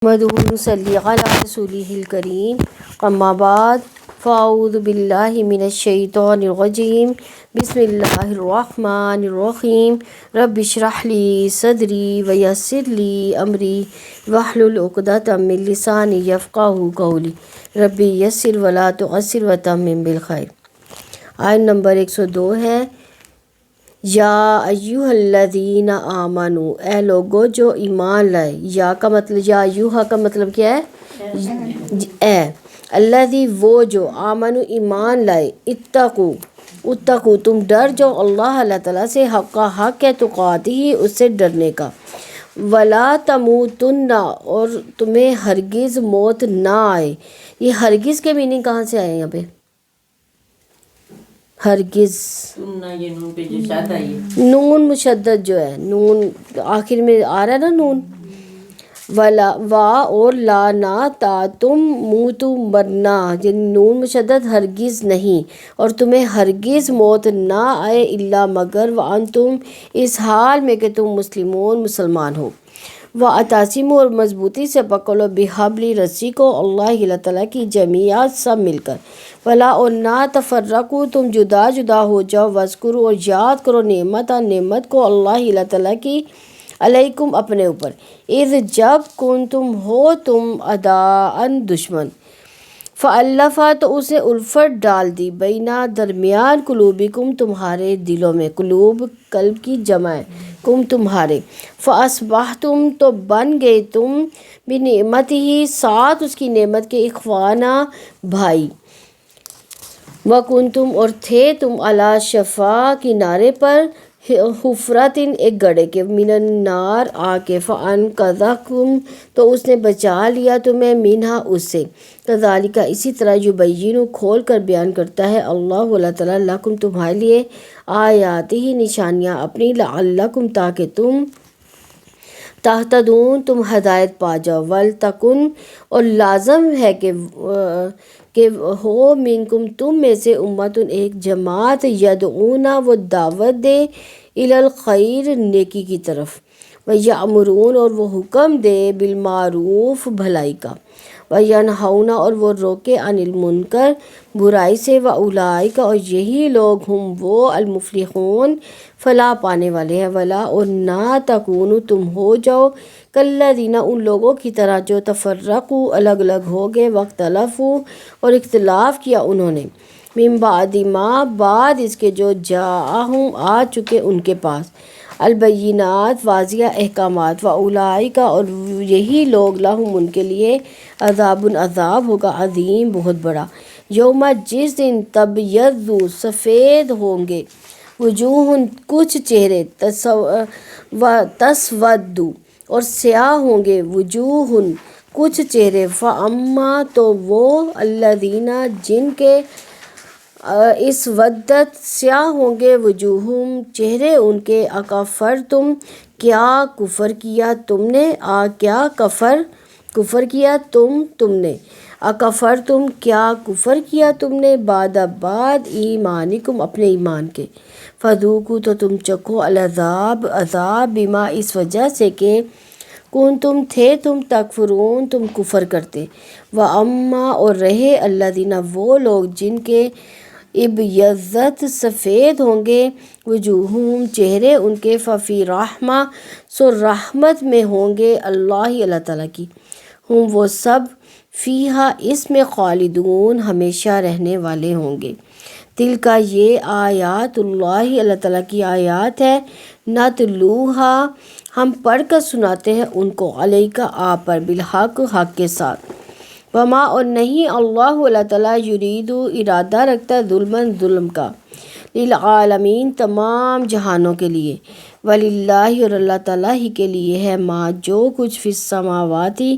محمد صلی علی رسولہ الکریم اما بعد فاعوذ باللہ من الشیطان الرجیم بسم اللہ الرحمن الرحیم رب اشرح لی صدری ویسر لی امری واحلل عقدۃ من لسانی یفقہوا قولی ربی یسر ولا تعسر وتمم بالخیر۔ آیت نمبر 102 ہے، یا ایہا الذین آمنو، اے لوگو جو ایمان لائے۔ یا کا مطلب، یا ایہا کا مطلب کیا ہے؟ اے الذی، وہ جو، آمنو ایمان لائے، اتقو تم ڈر جاؤ اللہ تعالیٰ سے، حق ہے تقاتہ اس سے ڈرنے کا، ولا تموتن اور تمہیں ہرگز موت نہ آئے۔ یہ ہرگز کے میننگ کہاں سے آئے؟ یہاں پہ ہرگز نون مشدد جو ہے، نون آخر میں آ رہا ہے نا نون، ولا وا اور لا نہ تا تم موتو مرنا، نون مشدد ہرگز نہیں، اور تمہیں ہرگز موت نہ آئے الا مگر وانتم اس حال میں کہ تم مسلمان ہو۔ وَاعْتَصِمُوا اور مضبوطی سے پکڑ لو بِحَبْلِ رسی کو، اللہ تعالیٰ کی جمیعا سب مل کر، ولا اور نہ تفرقوا تم جدا جدا ہو جاؤ، وَاذْكُرُوا اور یاد کرو نعمت کو اللہ تعالیٰ کی علیکم اپنے اوپر، اذ جب کنتم ہو تم اعداء دشمن، فَأَلَّفَ تو اس نے الفت ڈال دی، بینہ درمیان، قلوبکم تمہارے دلوں میں، قلوب قلب کی جمع ہے، کم تمہارے، فَأَصْبَحْتُمْ تو بن گئے تم، بِنِعْمَتِهِ ساتھ اس کی نعمت کے، اخوانا بھائی، وَكُنْتُمْ اور تھے تم علی شفا کنارے پر، حفرتن ایک گڑھے کے، من النار آگ کے، فَأَنْقَذَكُمْ تو اس نے بچا لیا تمہیں، منہا اس سے، کذالک اسی طرح، یبین کھول کر بیان کرتا ہے اللہ تعالیٰ، لکم تمہارے لیے، آیاتہ نشانیاں اپنی، لعلکم تاکہ تم، تہتدون تم ہدایت پا جاؤ، ولتکن اور لازم ہے کہ ہو، منکم تم میں سے، امتن ایک جماعت، یدعون وہ دعوت دے، الی الخیر نیکی کی طرف، ویأمرون اور وہ حکم دے، بالمعروف بھلائی کا، وینہون اور وہ روکے، عن المنکر برائی سے، واولئک اور یہی لوگ، ہم وہ، المفلحون فلاح پانے والے ہیں، ولا اور نہ تکونوا تم ہو جاؤ، کالذین ان لوگوں کی طرح جو تفرقوا الگ الگ ہو گئے، واختلفوا اور اختلاف کیا انہوں نے، من بعد ما بعد اس کے جو، جاءہم آ چکے ان کے پاس، البینات واضح احکامات، واولئک اور یہی لوگ، لہم ان کے لیے، عذاب ہوگا، عظیم بہت بڑا، یوم جس دن، تبیض سفید ہوں گے، وجوہ کچھ چہرے، تسود اور سیاہ ہوں گے، وجوہ کچھ چہرے، فاما تو وہ، الذین جن کے، اسودت سیاہ ہوں گے، وجوہم چہرے ان کے، اکفرتم کیا کفر کیا تم نے، کیا کفر کیا تم نے، اکفرتم کیا کفر کیا تم نے، بعد ایمانکم اپنے ایمان کے، فذوقوا تو تم چکھو، العذاب عذاب، بما اس وجہ سے کہ، کنتم تھے تم، تکفرون تم کفر کرتے، واما اور رہے، الذین وہ لوگ جن کے، ابیضت سفید ہوں گے، وجوہہم چہرے ان کے، ففی رحمہ سو رحمت میں ہوں گے، اللہ تعالیٰ کی، ہم وہ سب، فیہا اس میں، خالدون ہمیشہ رہنے والے ہوں گے، تلکا یہ، آیات اللہ تعالیٰ کی آیات ہے، نتلوہا ہم پڑھ کر سناتے ہیں ان کو، علیکا آپ پر، بالحق حق کے ساتھ، وما اور نہیں، اللہ تعالیٰ، یرید ارادہ رکھتا، ظلم کا، للعالمین تمام جہانوں کے لیے، وللہ اور اللہ تعالیٰ ہی کے لیے ہے، ما جو کچھ، فی السماواتی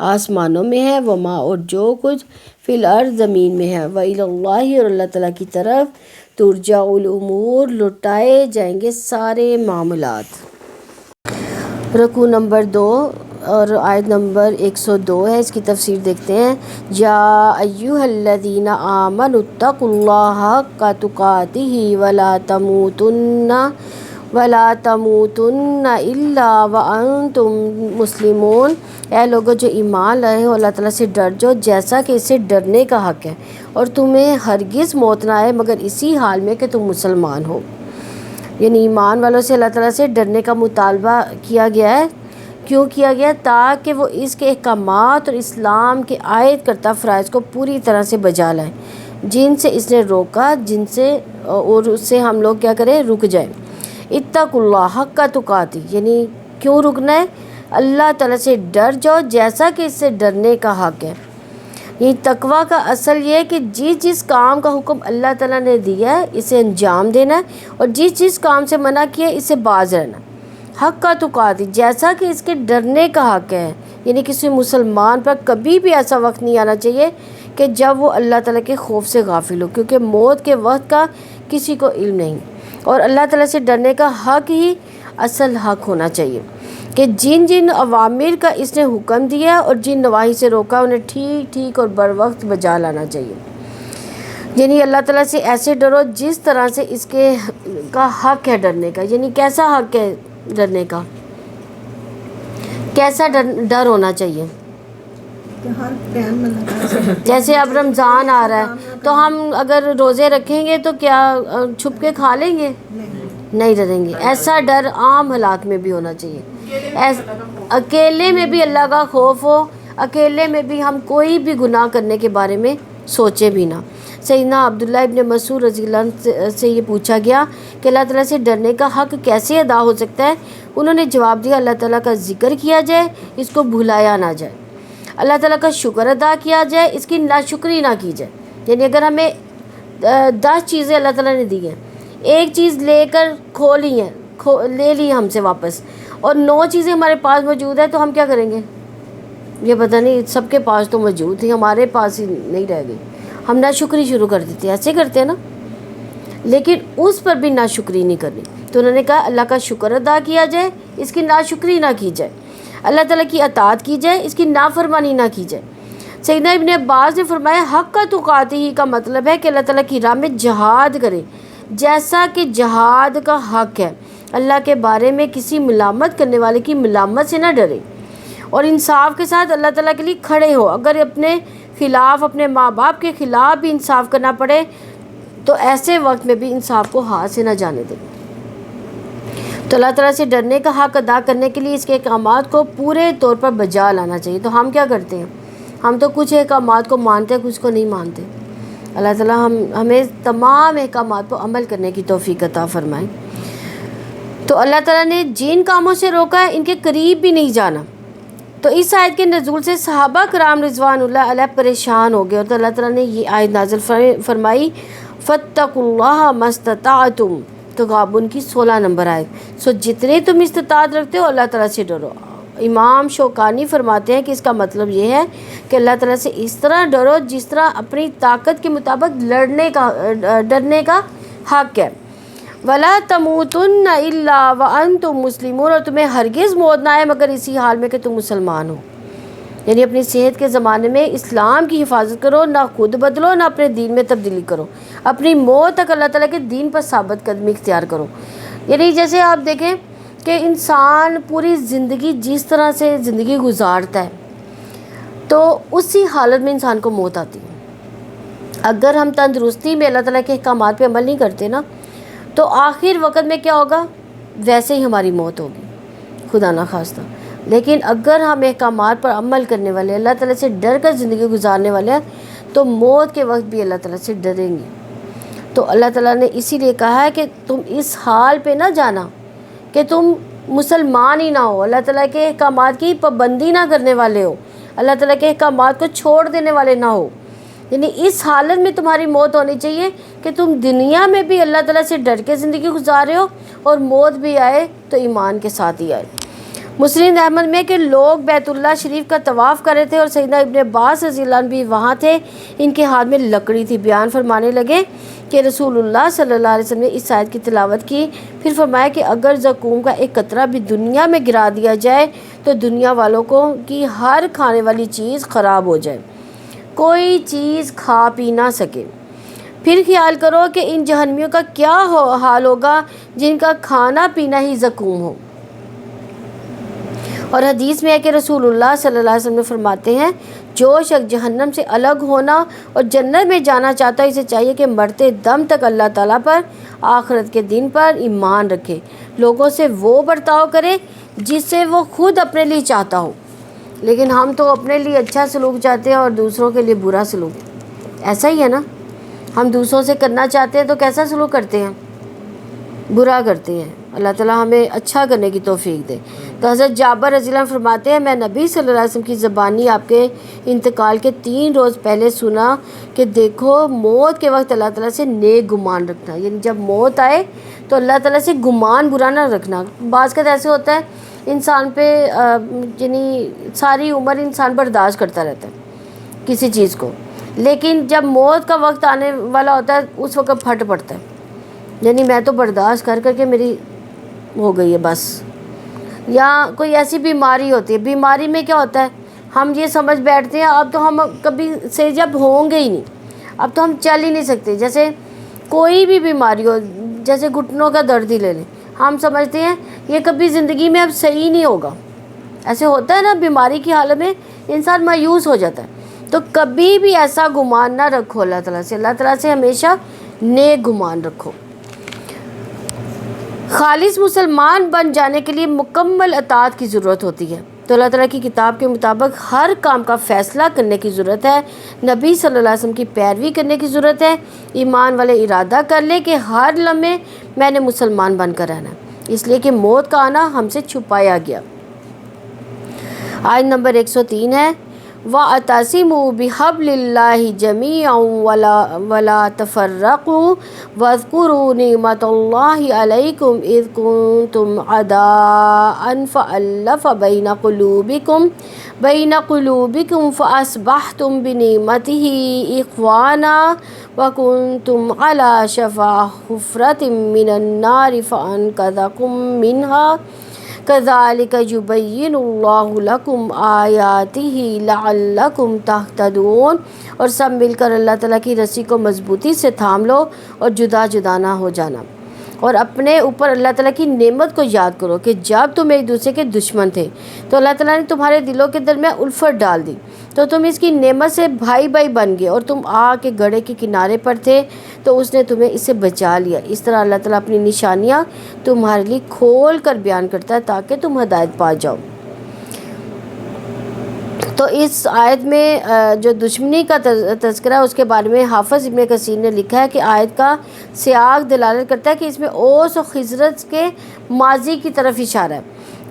آسمانوں میں ہے، وما اور جو کچھ، فی الارض زمین میں ہے، وإلی اللہ اور اللہ تعالیٰ کی طرف، ترجع الامور لوٹائے جائیں گے سارے معاملات۔ رکوع نمبر 2 اور آیت نمبر 102 ہے، اس کی تفسیر دیکھتے ہیں، یا ایہا الذین آمنوا اتقوا اللہ حق تقاتہ ولا تموتن وَلَا تَمُوتُنَّ إِلَّا وَأَنْتُمْ مُسْلِمُونَ، اے لوگو جو ایمان لائے ہو اللہ تعالیٰ سے ڈر جو جیسا کہ اسے ڈرنے کا حق ہے، اور تمہیں ہرگز موت نہ آئے مگر اسی حال میں کہ تم مسلمان ہو۔ یعنی ایمان والوں سے اللہ تعالیٰ سے ڈرنے کا مطالبہ کیا گیا ہے۔ کیوں کیا گیا؟ تاکہ وہ اس کے احکامات اور اسلام کے عائد کردہ فرائض کو پوری طرح سے بجا لائیں جن سے اس نے روکا، جن سے اور اس سے ہم لوگ کیا کریں؟ رک جائیں۔ اتقوا اللہ حق تقاتہ، یعنی کیوں رکنا ہے؟ اللہ تعالیٰ سے ڈر جاؤ جیسا کہ اس سے ڈرنے کا حق ہے۔ یہ تقویٰ کا اصل یہ ہے کہ جس کام کا حکم اللہ تعالیٰ نے دیا ہے اسے انجام دینا ہے، اور جس کام سے منع کیا ہے اس سے باز رہنا۔ حق کا تقاتہ، جیسا کہ اس کے ڈرنے کا حق ہے، یعنی کسی مسلمان پر کبھی بھی ایسا وقت نہیں آنا چاہیے کہ جب وہ اللہ تعالیٰ کے خوف سے غافل ہو، کیونکہ موت کے وقت کا کسی کو علم نہیں، اور اللہ تعالیٰ سے ڈرنے کا حق ہی اصل حق ہونا چاہیے کہ جن اوامر کا اس نے حکم دیا اور جن نواہی سے روکا انہیں ٹھیک اور بر وقت بجا لانا چاہیے۔ یعنی اللہ تعالیٰ سے ایسے ڈرو جس طرح سے اس کے کا حق ہے ڈرنے کا۔ یعنی کیسا حق ہے ڈرنے کا؟ کیسا ڈر ہونا چاہیے؟ جیسے اب رمضان آ رہا ہے تو ہم اگر روزے رکھیں گے تو کیا چھپ کے کھا لیں گے؟ نہیں ڈریں گے۔ ایسا ڈر عام حالات میں بھی ہونا چاہیے، اکیلے میں بھی اللہ کا خوف ہو، اکیلے میں بھی ہم کوئی بھی گناہ کرنے کے بارے میں سوچے بھی نہ۔ سیدنا عبداللہ ابن مسعود رضی اللہ عنہ سے یہ پوچھا گیا کہ اللہ تعالیٰ سے ڈرنے کا حق کیسے ادا ہو سکتا ہے؟ انہوں نے جواب دیا، اللہ تعالیٰ کا ذکر کیا جائے، اس کو بھلایا نہ جائے، اللہ تعالیٰ کا شکر ادا کیا جائے، اس کی ناشکری نہ کی جائے۔ یعنی اگر ہمیں 10 چیزیں اللہ تعالیٰ نے دی ہیں، ایک چیز لے کر کھو لی ہیں، لے لی ہم سے واپس، اور 9 چیزیں ہمارے پاس موجود ہیں، تو ہم کیا کریں گے؟ یہ پتہ نہیں، سب کے پاس تو موجود تھی، ہمارے پاس ہی نہیں رہ گئی، ہم ناشکری شروع کر دیتے ہیں، ایسے کرتے ہیں نا، لیکن اس پر بھی ناشکری نہیں کرنی۔ تو انہوں نے کہا اللہ کا شکر ادا کیا جائے، اس کی ناشکری نہ کی جائے، اللہ تعالیٰ کی اطاعت کی جائے، اس کی نافرمانی نہ کی جائے۔ سیدنا ابن عباس نے فرمایا حق کا تقاتہ ہی کا مطلب ہے کہ اللہ تعالیٰ کی راہ میں جہاد کرے جیسا کہ جہاد کا حق ہے، اللہ کے بارے میں کسی ملامت کرنے والے کی ملامت سے نہ ڈرے، اور انصاف کے ساتھ اللہ تعالیٰ کے لیے کھڑے ہو۔ اگر اپنے خلاف، اپنے ماں باپ کے خلاف بھی انصاف کرنا پڑے تو ایسے وقت میں بھی انصاف کو ہاتھ سے نہ جانے دیں۔ تو اللہ تعالیٰ سے ڈرنے کا حق ادا کرنے کے لیے اس کے احکامات کو پورے طور پر بجا لانا چاہیے۔ تو ہم کیا کرتے ہیں؟ ہم تو کچھ احکامات کو مانتے ہیں، کچھ کو نہیں مانتے۔ اللہ تعالیٰ ہمیں تمام احکامات پر عمل کرنے کی توفیق عطا فرمائے۔ تو اللہ تعالیٰ نے جن کاموں سے روکا ہے ان کے قریب بھی نہیں جانا۔ تو اس آیت کے نزول سے صحابہ کرام رضوان اللہ علیہ پریشان ہو گئے، اور تو اللہ تعالیٰ نے یہ آیت نازل فرمائی فاتقوا اللہ ما استطعتم، تغابن کی 16 نمبر آیت۔ سو جتنے تم استطاعت رکھتے ہو اللہ تعالیٰ سے ڈرو۔ امام شوکانی فرماتے ہیں کہ اس کا مطلب یہ ہے کہ اللہ تعالیٰ سے اس طرح ڈرو جس طرح اپنی طاقت کے مطابق ڈرنے کا حق ہے۔ وَلَا تَمُوتُنَّ إِلَّا وَأَنْتُمْ مُسْلِمُونَ، اور تمہیں ہرگز موت نہ آئے مگر اسی حال میں کہ تم مسلمان ہو۔ یعنی اپنی صحت کے زمانے میں اسلام کی حفاظت کرو، نہ خود بدلو نہ اپنے دین میں تبدیلی کرو، اپنی موت تک اللہ تعالیٰ کے دین پر ثابت قدمی اختیار کرو۔ یعنی جیسے آپ دیکھیں کہ انسان پوری زندگی جس طرح سے زندگی گزارتا ہے تو اسی حالت میں انسان کو موت آتی ہے۔ اگر ہم تندرستی میں اللہ تعالیٰ کے احکامات پہ عمل نہیں کرتے نا تو آخر وقت میں کیا ہوگا؟ ویسے ہی ہماری موت ہوگی، خدا نہ خواستہ۔ لیکن اگر ہم احکامات پر عمل کرنے والے، اللہ تعالیٰ سے ڈر کر زندگی گزارنے والے ہیں تو موت کے وقت بھی اللہ تعالیٰ سے ڈریں گے۔ تو اللہ تعالیٰ نے اسی لیے کہا ہے کہ تم اس حال پہ نہ جانا کہ تم مسلمان ہی نہ ہو، اللہ تعالیٰ کے احکامات کی پابندی نہ کرنے والے ہو، اللہ تعالیٰ کے احکامات کو چھوڑ دینے والے نہ ہو۔ یعنی اس حالت میں تمہاری موت ہونی چاہیے کہ تم دنیا میں بھی اللہ تعالیٰ سے ڈر کے زندگی گزار رہے ہو، اور موت بھی آئے تو ایمان کے ساتھ ہی آئے۔ مسلم احمد میں کہ لوگ بیت اللہ شریف کا طواف کر رہے تھے اور سیدنا ابن عباس رضی اللہ عنہ بھی وہاں تھے، ان کے ہاتھ میں لکڑی تھی۔ بیان فرمانے لگے کہ رسول اللہ صلی اللہ علیہ وسلم نے اس آیت کی تلاوت کی، پھر فرمایا کہ اگر زقوم کا ایک قطرہ بھی دنیا میں گرا دیا جائے تو دنیا والوں کو کی ہر کھانے والی چیز خراب ہو جائے، کوئی چیز کھا پی نہ سکے۔ پھر خیال کرو کہ ان جہنمیوں کا کیا حال ہوگا جن کا کھانا پینا ہی زقوم ہو۔ اور حدیث میں ہے کہ رسول اللہ صلی اللہ علیہ وسلم فرماتے ہیں جو شخص جہنم سے الگ ہونا اور جنت میں جانا چاہتا ہے اسے چاہیے کہ مرتے دم تک اللہ تعالیٰ پر، آخرت کے دن پر ایمان رکھے، لوگوں سے وہ برتاؤ کرے جس سے وہ خود اپنے لیے چاہتا ہو۔ لیکن ہم تو اپنے لیے اچھا سلوک چاہتے ہیں اور دوسروں کے لیے برا سلوک، ایسا ہی ہے نا؟ ہم دوسروں سے کرنا چاہتے ہیں تو کیسا سلوک کرتے ہیں؟ برا کرتے ہیں۔ اللہ تعالیٰ ہمیں اچھا کرنے کی توفیق دے۔ تو حضرت جابر رضی اللہ عنہ فرماتے ہیں میں نبی صلی اللہ علیہ وسلم کی زبانی آپ کے انتقال کے 3 روز پہلے سنا کہ دیکھو موت کے وقت اللہ تعالیٰ سے نیک گمان رکھنا، یعنی جب موت آئے تو اللہ تعالیٰ سے گمان برا نہ رکھنا۔ بعض کا ایسے ہوتا ہے انسان پہ یعنی ساری عمر انسان برداشت کرتا رہتا ہے کسی چیز کو، لیکن جب موت کا وقت آنے والا ہوتا ہے اس وقت پھٹ پڑتا ہے، یعنی میں تو برداشت کر کر کے میری ہو گئی ہے بس۔ یا کوئی ایسی بیماری ہوتی ہے، بیماری میں کیا ہوتا ہے ہم یہ سمجھ بیٹھتے ہیں اب تو ہم کبھی سے جب ہوں گے ہی نہیں، اب تو ہم چل ہی نہیں سکتے۔ جیسے کوئی بھی بیماری ہو، جیسے گھٹنوں کا درد ہی لے لیں، ہم سمجھتے ہیں یہ کبھی زندگی میں اب صحیح نہیں ہوگا، ایسے ہوتا ہے نا، بیماری کی حالت میں انسان مایوس ہو جاتا ہے۔ تو کبھی بھی ایسا گمان نہ رکھو اللہ تعالیٰ سے، اللہ تعالیٰ سے ہمیشہ نیک گمان رکھو۔ خالص مسلمان بن جانے کے لیے مکمل اطاعت کی ضرورت ہوتی ہے، تو اللہ تعالیٰ کی کتاب کے مطابق ہر کام کا فیصلہ کرنے کی ضرورت ہے، نبی صلی اللہ علیہ وسلم کی پیروی کرنے کی ضرورت ہے۔ ایمان والے ارادہ کر لیں کہ ہر لمحے میں نے مسلمان بن کر رہنا ہے، اس لیے کہ موت کا آنا ہم سے چھپایا گیا۔ آیت نمبر 103 ہے وَاعْتَصِمُوا بِحَبْلِ اللَّهِ جَمِيعًا وَلَا تَفَرَّقُوا وَاذْكُرُوا نِعْمَةَ اللَّهِ عَلَيْكُمْ إِذْ كُنْتُمْ أَعْدَاءً فَأَلَّفَ بَيْنَ قُلُوبِكُمْ فَأَصْبَحْتُمْ بِنِعْمَتِهِ إِخْوَانًا وَكُنْتُمْ عَلَى شَفَا حُفْرَةٍ مِّنَ النَّارِ فَأَنْقَذَكُم مِّنْهَا كَذَلِكَ يُبَيِّنُ اللَّهُ لَكُمْ آيَاتِهِ لَعَلَّكُمْ تَهْتَدُونَ۔ اور سب مل کر اللہ تعالیٰ کی رسی کو مضبوطی سے تھام لو اور جدا جدا نہ ہو جانا، اور اپنے اوپر اللہ تعالیٰ کی نعمت کو یاد کرو کہ جب تم ایک دوسرے کے دشمن تھے تو اللہ تعالیٰ نے تمہارے دلوں کے درمیان الفت ڈال دی، تو تم اس کی نعمت سے بھائی بھائی بن گئے، اور تم آگ کے گڑھے کے کنارے پر تھے تو اس نے تمہیں اس سے بچا لیا۔ اس طرح اللہ تعالیٰ اپنی نشانیاں تمہارے لیے کھول کر بیان کرتا ہے تاکہ تم ہدایت پا جاؤ۔ تو اس آیت میں جو دشمنی کا تذکرہ ہے اس کے بارے میں حافظ ابن کثیر نے لکھا ہے کہ آیت کا سیاق دلالت کرتا ہے کہ اس میں اوس و خزرج کے ماضی کی طرف اشارہ ہے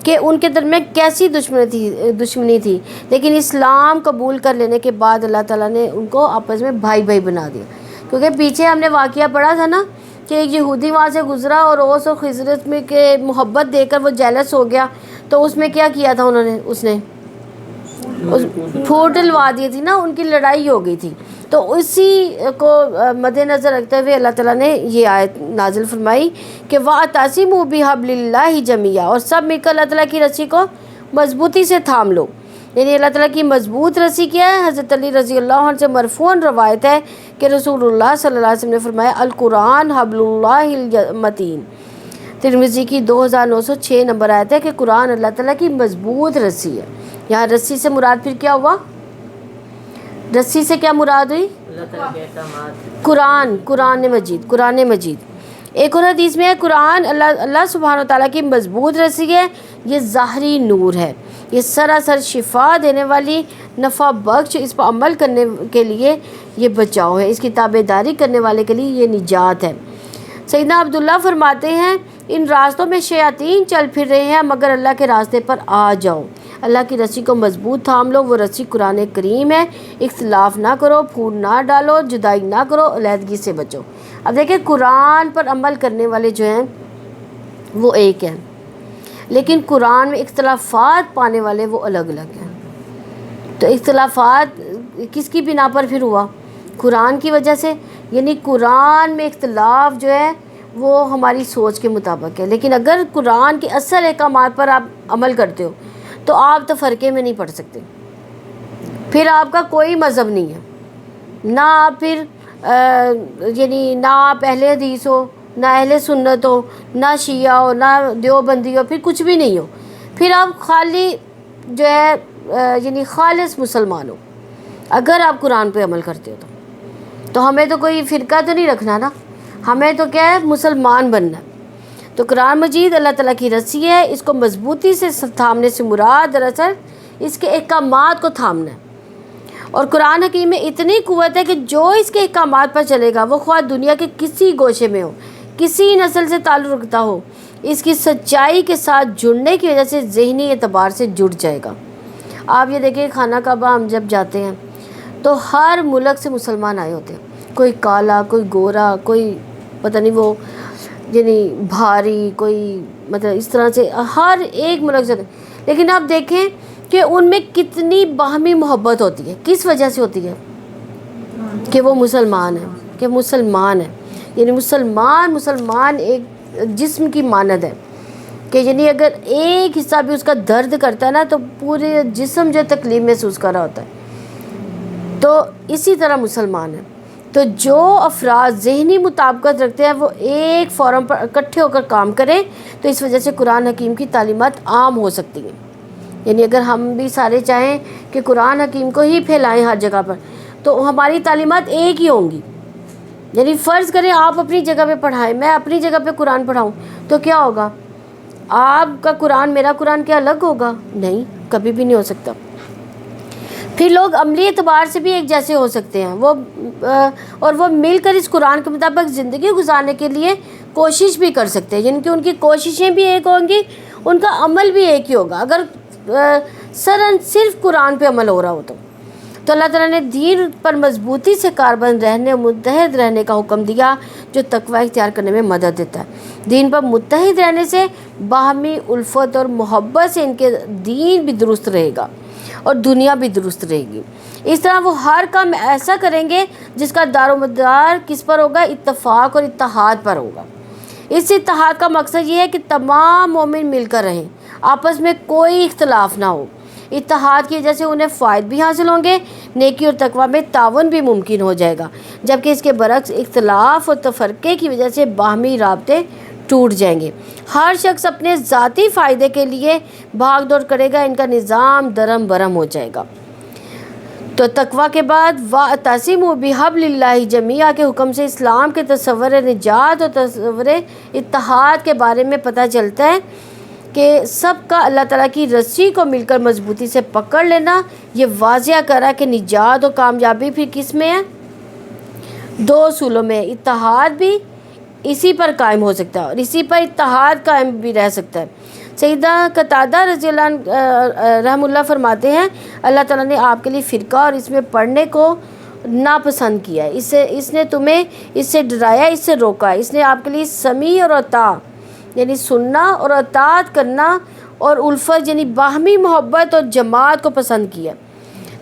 کہ ان کے درمیان کیسی دشمنی تھی، لیکن اسلام قبول کر لینے کے بعد اللہ تعالیٰ نے ان کو آپس میں بھائی بھائی بنا دیا۔ کیونکہ پیچھے ہم نے واقعہ پڑھا تھا نا کہ ایک یہودی وہاں سے گزرا اور اوس و خزرج میں کے محبت دے کر وہ جیلس ہو گیا، تو اس میں کیا کیا تھا اس نے پھوٹ ڈلوا دی تھی نا، ان کی لڑائی ہو گئی تھی۔ تو اسی کو مد نظر رکھتے ہوئے اللہ تعالیٰ نے یہ آیت نازل فرمائی کہ وَاعْتَصِمُوا بِحَبْلِ اللَّهِ جَمِيعًا، اور سب مل کر اللہ تعالیٰ کی رسی کو مضبوطی سے تھام لو۔ یعنی اللہ تعالیٰ کی مضبوط رسی کیا ہے؟ حضرت علی رضی اللہ عنہ سے مرفوعاً روایت ہے کہ رسول اللہ صلی اللہ علیہ وسلم نے فرمایا القرآن حبل اللہ المتین۔ ترمذی کی 2906 نمبر آیت ہے کہ قرآن اللہ تعالیٰ کی مضبوط رسی ہے۔ یہاں رسی سے مراد پھر کیا ہوا؟ رسی سے کیا مراد ہوئی؟ قرآن مجید۔ ایک اور حدیث میں ہے قرآن اللہ سبحانہ وتعالیٰ کی مضبوط رسی ہے، یہ ظاہری نور ہے، یہ سراسر شفا دینے والی، نفع بخش، اس پر عمل کرنے کے لیے یہ بچاؤ ہے، اس کی تابع داری کرنے والے کے لیے یہ نجات ہے۔ سیدنا عبداللہ فرماتے ہیں ان راستوں میں شیاطین چل پھر رہے ہیں مگر اللہ کے راستے پر آ جاؤ، اللہ کی رسی کو مضبوط تھام لو، وہ رسی قرآن کریم ہے، اختلاف نہ کرو، پھوٹ نہ ڈالو، جدائی نہ کرو، علیحدگی سے بچو۔ اب دیکھیں قرآن پر عمل کرنے والے جو ہیں وہ ایک ہیں، لیکن قرآن میں اختلافات پانے والے وہ الگ الگ ہیں۔ تو اختلافات کس کی بنا پر پھر ہوا؟ قرآن کی وجہ سے، یعنی قرآن میں اختلاف جو ہے وہ ہماری سوچ کے مطابق ہے، لیکن اگر قرآن کے اصل احکامات پر آپ عمل کرتے ہو تو آپ تو فرقے میں نہیں پڑھ سکتے، پھر آپ کا کوئی مذہب نہیں ہے، نہ آپ پھر یعنی نہ آپ اہل حدیث ہو، نہ اہل سنت ہو، نہ شیعہ ہو، نہ دیوبندی ہو، پھر کچھ بھی نہیں ہو، پھر آپ خالی جو ہے یعنی خالص مسلمان ہو اگر آپ قرآن پہ عمل کرتے ہو تو ہمیں تو کوئی فرقہ تو نہیں رکھنا نا، ہمیں تو کیا ہے مسلمان بننا ہے۔ تو قرآن مجید اللہ تعالیٰ کی رسی ہے، اس کو مضبوطی سے تھامنے سے مراد دراصل اس کے احکامات کو تھامنا ہے۔ اور قرآن حکیم میں اتنی قوت ہے کہ جو اس کے احکامات پر چلے گا وہ خواہ دنیا کے کسی گوشے میں ہو، کسی نسل سے تعلق رکھتا ہو، اس کی سچائی کے ساتھ جڑنے کی وجہ سے ذہنی اعتبار سے جڑ جائے گا۔ آپ یہ دیکھیں خانہ کعبہ ہم جب جاتے ہیں تو ہر ملک سے مسلمان آئے ہوتے ہیں، کوئی کالا، کوئی گورا، کوئی پتہ نہیں وہ یعنی بھاری، کوئی مطلب اس طرح سے ہر ایک ملک سے، لیکن آپ دیکھیں کہ ان میں کتنی باہمی محبت ہوتی ہے۔ کس وجہ سے ہوتی ہے؟ کہ وہ مسلمان ہیں، کہ مسلمان ہیں، یعنی مسلمان ایک جسم کی مانند ہے کہ یعنی اگر ایک حصہ بھی اس کا درد کرتا ہے نا تو پورے جسم جو تکلیف محسوس کر رہا ہوتا ہے۔ تو اسی طرح مسلمان ہیں۔ تو جو افراد ذہنی مطابقت رکھتے ہیں وہ ایک فورم پر اکٹھے ہو کر کام کریں تو اس وجہ سے قرآن حکیم کی تعلیمات عام ہو سکتی ہیں۔ یعنی اگر ہم بھی سارے چاہیں کہ قرآن حکیم کو ہی پھیلائیں ہر جگہ پر تو ہماری تعلیمات ایک ہی ہوں گی۔ یعنی فرض کریں آپ اپنی جگہ پہ پڑھائیں، میں اپنی جگہ پہ قرآن پڑھاؤں تو کیا ہوگا؟ آپ کا قرآن میرا قرآن کیا الگ ہوگا؟ نہیں، کبھی بھی نہیں ہو سکتا۔ پھر لوگ عملی اعتبار سے بھی ایک جیسے ہو سکتے ہیں، اور وہ مل کر اس قرآن کے مطابق زندگی گزارنے کے لیے کوشش بھی کر سکتے ہیں، یعنی کہ ان کی کوششیں بھی ایک ہوں گی، ان کا عمل بھی ایک ہی ہوگا اگر صرف قرآن پہ عمل ہو رہا ہو تو اللہ تعالیٰ نے دین پر مضبوطی سے کاربند رہنے، متحد رہنے کا حکم دیا جو تقوی اختیار کرنے میں مدد دیتا ہے۔ دین پر متحد رہنے سے باہمی الفت اور محبت سے ان کے دین بھی درست رہے گا اور دنیا بھی درست رہے گی۔ اس طرح وہ ہر کام ایسا کریں گے جس کا دار و مدار کس پر ہوگا؟ اتفاق اور اتحاد پر ہوگا۔ اس اتحاد کا مقصد یہ ہے کہ تمام مومن مل کر رہیں، آپس میں کوئی اختلاف نہ ہو۔ اتحاد کی وجہ سے انہیں فائد بھی حاصل ہوں گے، نیکی اور تقوی میں تعاون بھی ممکن ہو جائے گا، جبکہ اس کے برعکس اختلاف اور تفرقے کی وجہ سے باہمی رابطے ٹوٹ جائیں گے۔ ہر شخص اپنے ذاتی فائدے کے لیے بھاگ دوڑ کرے گا، ان کا نظام درم برم ہو جائے گا۔ تو تقوی کے بعد وَاعْتَصِمُوا بِحَبْلِ اللَّهِ جَمِيعًا کے حکم سے اسلام کے تصور نجات اور تصور اتحاد کے بارے میں پتہ چلتا ہے کہ سب کا اللہ تعالیٰ کی رسی کو مل کر مضبوطی سے پکڑ لینا یہ واضح کرا کہ نجات اور کامیابی پھر کس میں ہے؟ دو اصولوں میں۔ اتحاد بھی اسی پر قائم ہو سکتا ہے اور اسی پر اتحاد قائم بھی رہ سکتا ہے۔ سیدہ قتادہ رضی اللہ عنہ رحم اللہ فرماتے ہیں اللہ تعالیٰ نے آپ کے لیے فرقہ اور اس میں پڑھنے کو ناپسند کیا ہے، اس نے تمہیں اس سے ڈرایا، اس سے روکا، اس نے آپ کے لیے سمیع اور اطاع یعنی سننا اور اطاعت کرنا اور الفت یعنی باہمی محبت اور جماعت کو پسند کیا۔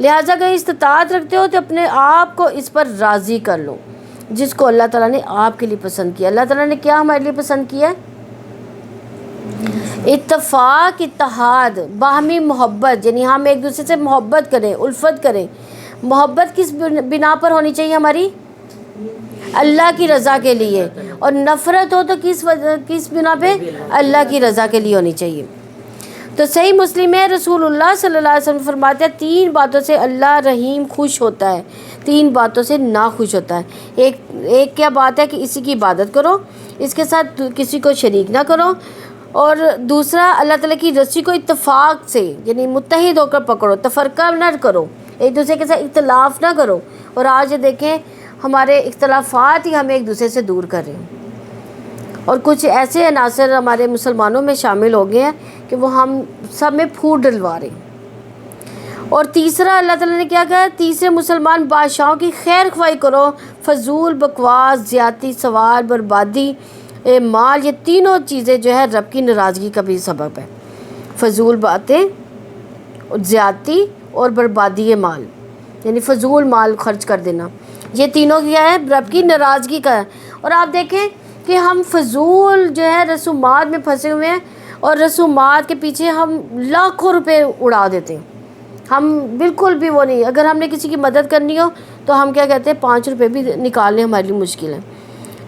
لہٰذا اگر استطاعت رکھتے ہو تو اپنے آپ کو اس پر راضی کر لو جس کو اللہ تعالیٰ نے آپ کے لیے پسند کیا۔ اللہ تعالیٰ نے کیا ہمارے لیے پسند کیا ہے؟ اتفاق، اتحاد، باہمی محبت، یعنی ہم ایک دوسرے سے محبت کریں، الفت کریں۔ محبت کس بنا پر ہونی چاہیے ہماری؟ اللہ کی رضا کے لیے، اور نفرت ہو تو کس بنا پہ؟ اللہ کی رضا کے لیے ہونی چاہیے۔ تو صحیح مسلم ہے رسول اللہ صلی اللہ علیہ وسلم فرماتے ہیں 3 باتوں سے اللہ رحیم خوش ہوتا ہے، 3 باتوں سے ناخوش ہوتا ہے۔ ایک کیا بات ہے کہ اسی کی عبادت کرو، اس کے ساتھ کسی کو شریک نہ کرو، اور دوسرا اللہ تعالیٰ کی رسی کو اتفاق سے یعنی متحد ہو کر پکڑو، تفرقہ نہ کرو، ایک دوسرے کے ساتھ اختلاف نہ کرو۔ اور آج دیکھیں ہمارے اختلافات ہی ہمیں ایک دوسرے سے دور کر رہے ہیں، اور کچھ ایسے عناصر ہمارے مسلمانوں میں شامل ہو گئے ہیں کہ وہ ہم سب میں پھوٹ ڈلوا رہے ہیں۔ اور تیسرا اللہ تعالیٰ نے کیا کہا؟ تیسرے مسلمان بادشاہوں کی خیر خواہی کرو، فضول بکواس، زیادتی، سوال، بربادی مال، یہ تینوں چیزیں جو ہے رب کی ناراضگی کا بھی سبب ہے۔ فضول باتیں، زیادتی اور بربادی مال یعنی فضول مال خرچ کر دینا، یہ تینوں کیا ہے؟ رب کی ناراضگی کا ہے۔ اور آپ دیکھیں کہ ہم فضول جو ہے رسومات میں پھنسے ہوئے ہیں، اور رسومات کے پیچھے ہم لاکھوں روپے اڑا دیتے ہیں، ہم بالکل بھی وہ نہیں. اگر ہم نے کسی کی مدد کرنی ہو تو ہم کیا کہتے ہیں 5 روپے بھی نکالنے ہمارے لیے مشکل ہے.